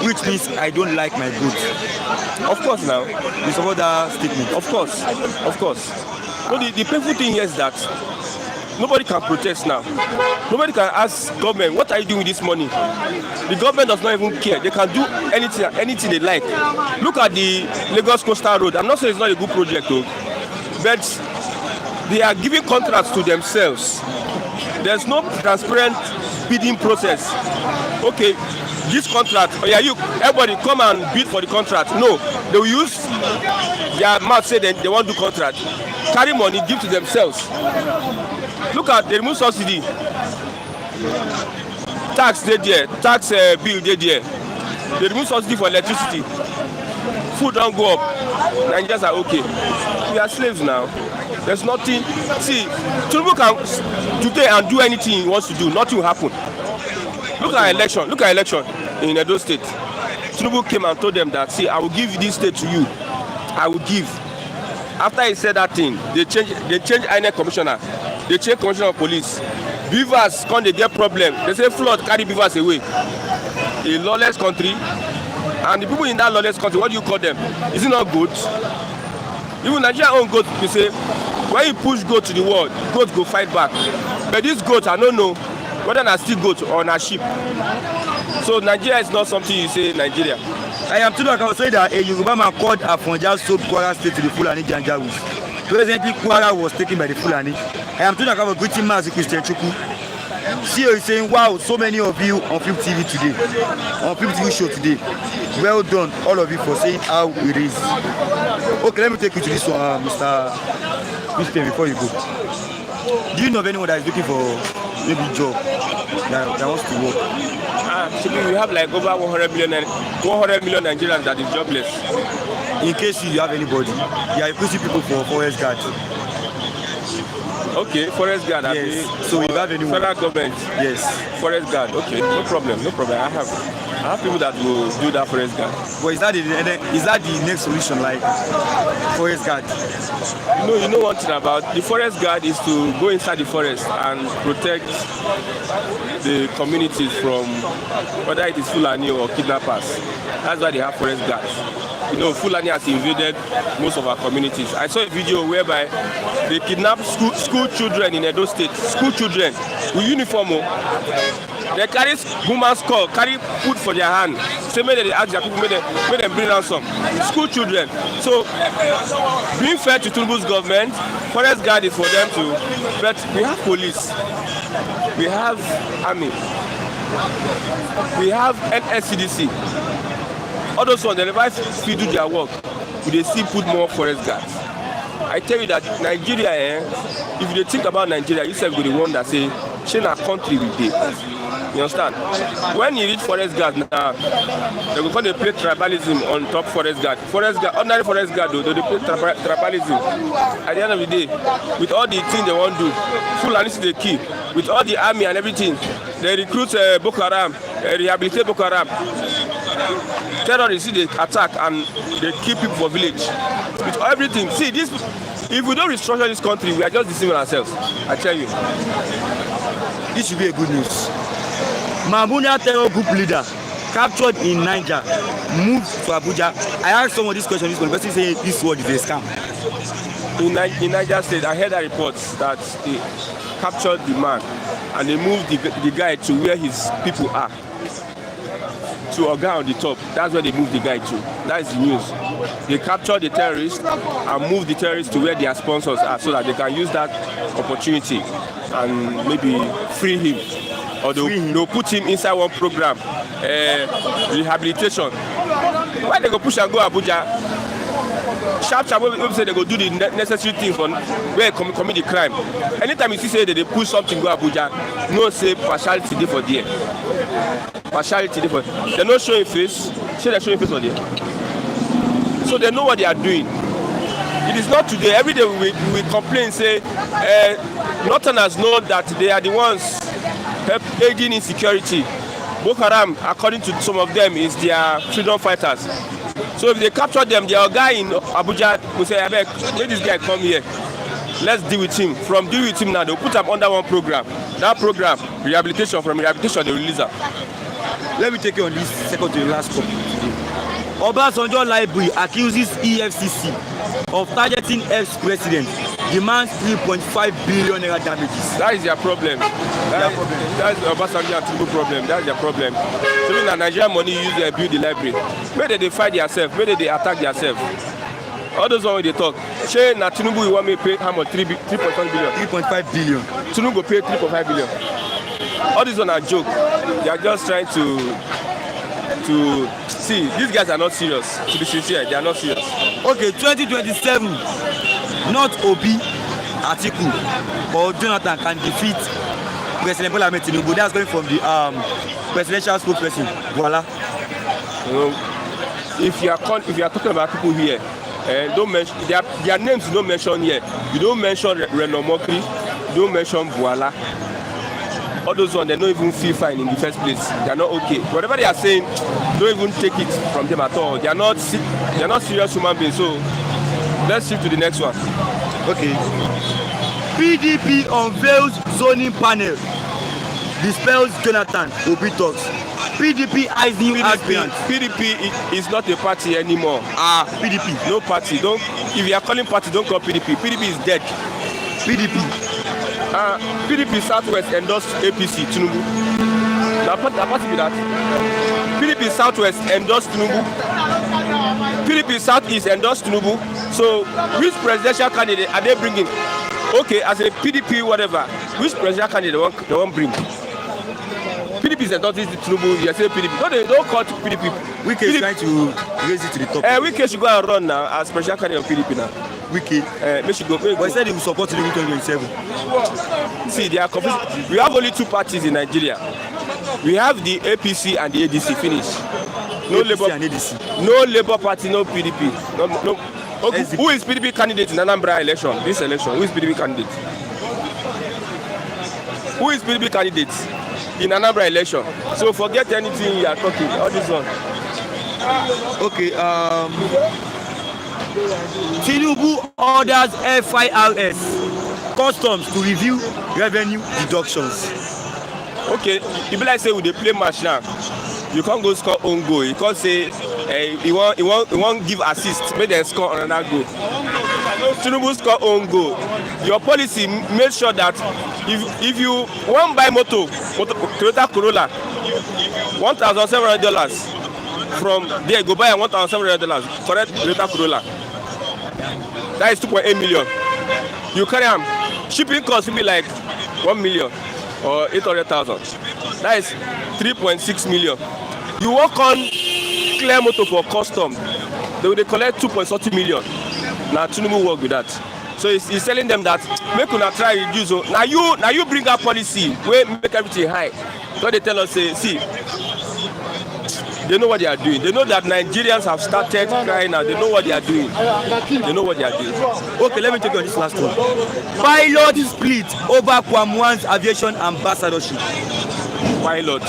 which means I don't like my goat. Of course, now. You support that statement? Of course. No, the painful thing here is that nobody can protest now. Nobody can ask government, what are you doing with this money? The government does not even care. They can do anything they like. Look at the Lagos Coastal Road. I'm not saying it's not a good project, though, but they are giving contracts to themselves. There's no transparent bidding process. Okay, this contract, everybody come and bid for the contract. No, they will use their mouth, say they want to do contract. Carry money, give to themselves. Look at the remove subsidy. Tax they there, tax bill they there. They remove subsidy for electricity. Food don't go up. Nigerians are okay. We are slaves now. There's nothing. See, Tinubu can today and do anything he wants to do. Nothing will happen. Look at election in Edo State. Tinubu came and told them that, see, I will give this state to you. I will give. After he said that thing, they change INEC commissioner. They change commissioner of police. Beavers come, they get problem. They say flood carry beavers away. A lawless country. And the people in that lawless country, what do you call them? Is it not good? Even Nigeria own goat, you say, when you push goat to the wall, goat go fight back. But this goat, I don't know whether na still goat or na sheep. So Nigeria is not something you say Nigeria. I am told I can say that a Yoruba man called Afonja sold Kwara State to the Fulani Janjaweed. Presently, Kwara was taken by the Fulani. I am told I have a greeting mass Christian Chuku. CEO is saying, wow, so many of you on Film TV today, on Film TV show today. Well done, all of you, for saying how it is. Okay, let me take you to this one, Mr. Christian, before you go. Do you know of anyone that is looking for maybe a job that wants to work? We have like over 100 million Nigerians that is jobless. In case you have anybody, you are recruiting people for forest guard. Okay, forest guard. Yes. So you have anyone? Federal government. Yes. Forest guard. Okay, no problem. I have people that will do that forest guard. But is that the next solution, like forest guard? You know one thing about the forest guard is to go inside the forest and protect the communities from whether it is Fulani or kidnappers. That's why they have forest guards. Fulani has invaded most of our communities. I saw a video whereby they kidnapped school children in Edo State. School children with uniform. They carry woman's skull, carry food for their hand. Say maybe they ask their people, make them bring ransom. School children. So being fair to Tinubu's government, forest guard is for them to. But we have police, we have army, we have NSCDC. All those ones, they never still do their work. They still put more forest guards. I tell you that Nigeria, if you think about Nigeria, you say go the one that say, change our country with it. You understand? When you reach forest guard now, they will play tribalism on top forest guard. Ordinary forest guard, they play tribalism. At the end of the day, with all the things they want to do, Fulani is the key. With all the army and everything, they recruit Boko Haram, rehabilitate Boko Haram. Terrorists, they attack and they kill people for village. With everything. See, this, if we don't restructure this country, we are just deceiving ourselves. I tell you. This should be a good news. Mamunia terror group leader captured in Niger, moved to Abuja. I asked someone this question, this person saying this word is a scam. In Niger State, I heard a report that they captured the man and they moved the guy to where his people are. To a guy on the top. That's where they moved the guy to. That is the news. They captured the terrorists and moved the terrorists to where their sponsors are so that they can use that opportunity and maybe free him. Or they'll put him inside one program, rehabilitation. Why they go push and go Abuja? sharp wey say they go do the necessary things for where commit the crime. Anytime you see say they push something go Abuja, no say partiality dey for there. Partiality dey for. They no showing face. Say they showing face for there. So they know what they are doing. It is not today. Every day we complain say Northerners know that they are the ones aiding insecurity. Boko Haram, according to some of them, is their freedom fighters. So if they capture them, their guy in Abuja will say, "Abeg, let this guy come here. Let's deal with him." From deal with him now, they'll put him under one program. That program, rehabilitation. From rehabilitation, they release him. Let me take you on this second to the last topic today. Obasanjo Library accuses EFCC of targeting ex-president, demands 3.5 billion naira damages. That is their problem. That's Obasanjo and Tinubu problem. That's their problem. So when the Nigerian money use to build the library, where they fight themselves, where they attack themselves. All those ones they talk. Say na Tinubu you want me pay how much 3.5 billion? 3.5 billion. Tinubu pay 3.5 billion. All these ones are joke. They are just trying to see. These guys are not serious. To be sincere, they are not serious. Okay, 2027, not Obi, Atiku, or Jonathan can defeat President Bola Ahmed Tinubu. That's going from the presidential spokesperson. Voila. If you are talking about people here, don't mention their names. You don't mention here. You don't mention Reno Mokri. You don't mention Voila. All those ones, they don't even feel fine in the first place. They are not okay. Whatever they are saying, don't even take it from them at all. They are not serious human beings. So let's shift to the next one. Okay. PDP unveils zoning panel. Dispels Jonathan Obi talks. PDP eyes new aspirants. PDP is not a party anymore. PDP. No party. Don't. If you are calling party, don't call PDP. PDP is dead. PDP. PDP Southwest endorsed APC Tinubu. Now party be that. PDP Southwest endorsed Tinubu. PDP Southeast endorsed Tinubu. So which presidential candidate are they bringing? Okay, as a PDP whatever, which presidential candidate they won't bring? PDP is endorsing Tinubu. You say PDP. No, they don't call PDP. Wike is trying to raise it to the top. Wike should go and run now as presidential candidate of PDP now. Wike. Go. But he said he will support Tinubu 2027. See, they are confused. We have only two parties in Nigeria. We have the APC and the ADC. Finish. No APC Labour and ADC. No Labour Party. No PDP. No. Okay, who is PDP candidate in Anambra election? This election. Who is PDP candidate? Who is PDP candidate in Anambra election? So forget anything you are talking. All this one. Okay. Tinubu orders FIRS customs to review revenue deductions. Okay, you be like say we dey play match now. You can't go score own goal. You can't say you want give assist, make them score another goal. Tinubu score own goal. Your policy make sure that if you want buy motor Toyota Corolla, $1,700 from there go buy $1,700 correct Toyota Corolla. That is 2.8 million. You carry am, shipping cost will be like 1 million or 800,000. That is 3.6 million. You work on clear motor for custom, they will collect 2.40 million. Now Tinubu work with that. So he's telling them that make una try reduce. Now you bring up policy wey make everything high. So they tell us say see. They know what they are doing. They know that Nigerians have started crying now. They know what they are doing. They know what they are doing. Okay, let me take you on this last one. Pilot split over Kwamwan's aviation ambassadorship. Pilot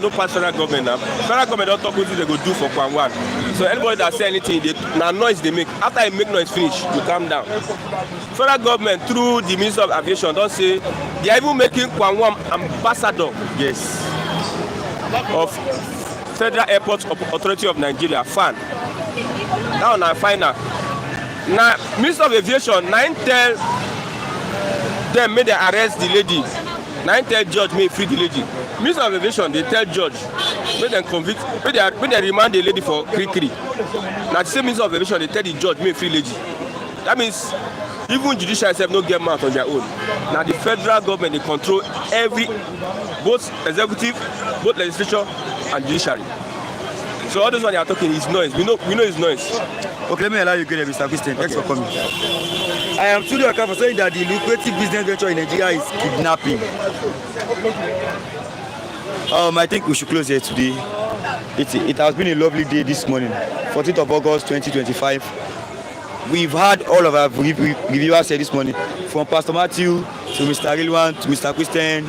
don't pass federal government now. Federal government don't talk wetin they go do for Kwamwan. So anybody that say anything, na noise they make. After they make noise finish, you calm down. Federal government through the Minister of Aviation don't say they are even making Kwamwan ambassador. Yes. Of Federal Airport Authority of Nigeria, FAN. Now na final. Now Minister of Aviation, 9 tell them may they arrest the lady. 9 tell judge may free the lady. Minister of Aviation, they tell judge may them convict, may they remand the lady for Krikri. Now the same Minister of Aviation, they tell the judge may free lady. That means even judicial itself no get mouth on their own. Now the federal government they control both executive, both legislature and judiciary. So all this one they are talking is noise. We know it's noise. Okay, let me allow you to get Mr. Christian. Thanks for coming. I am truly account for saying that the lucrative business venture in Nigeria is kidnapping. I think we should close here today. It has been a lovely day this morning, 14th of August 2025. We've had all of our reviewers here this morning, from Pastor Matthew to Mr. Rilwan to Mr. Christian,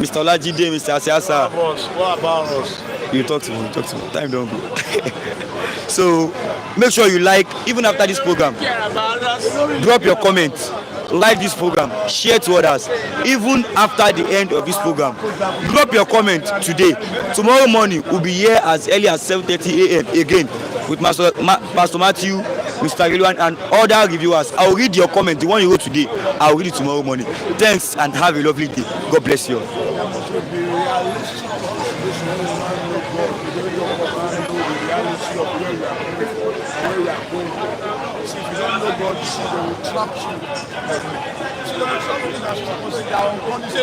Mr. Olajide, Mr. Asiasa. What about us? You talk to me. Time don't go. So make sure you like, even after this program, drop your comments, like this program, share to others. Even after the end of this program, drop your comment today. Tomorrow morning we'll be here as early as 7:30 a.m. again with Pastor Matthew, Mr. Rilwan, and other reviewers. I'll read your comment, the one you wrote today. I'll read it tomorrow morning. Thanks and have a lovely day. God bless you.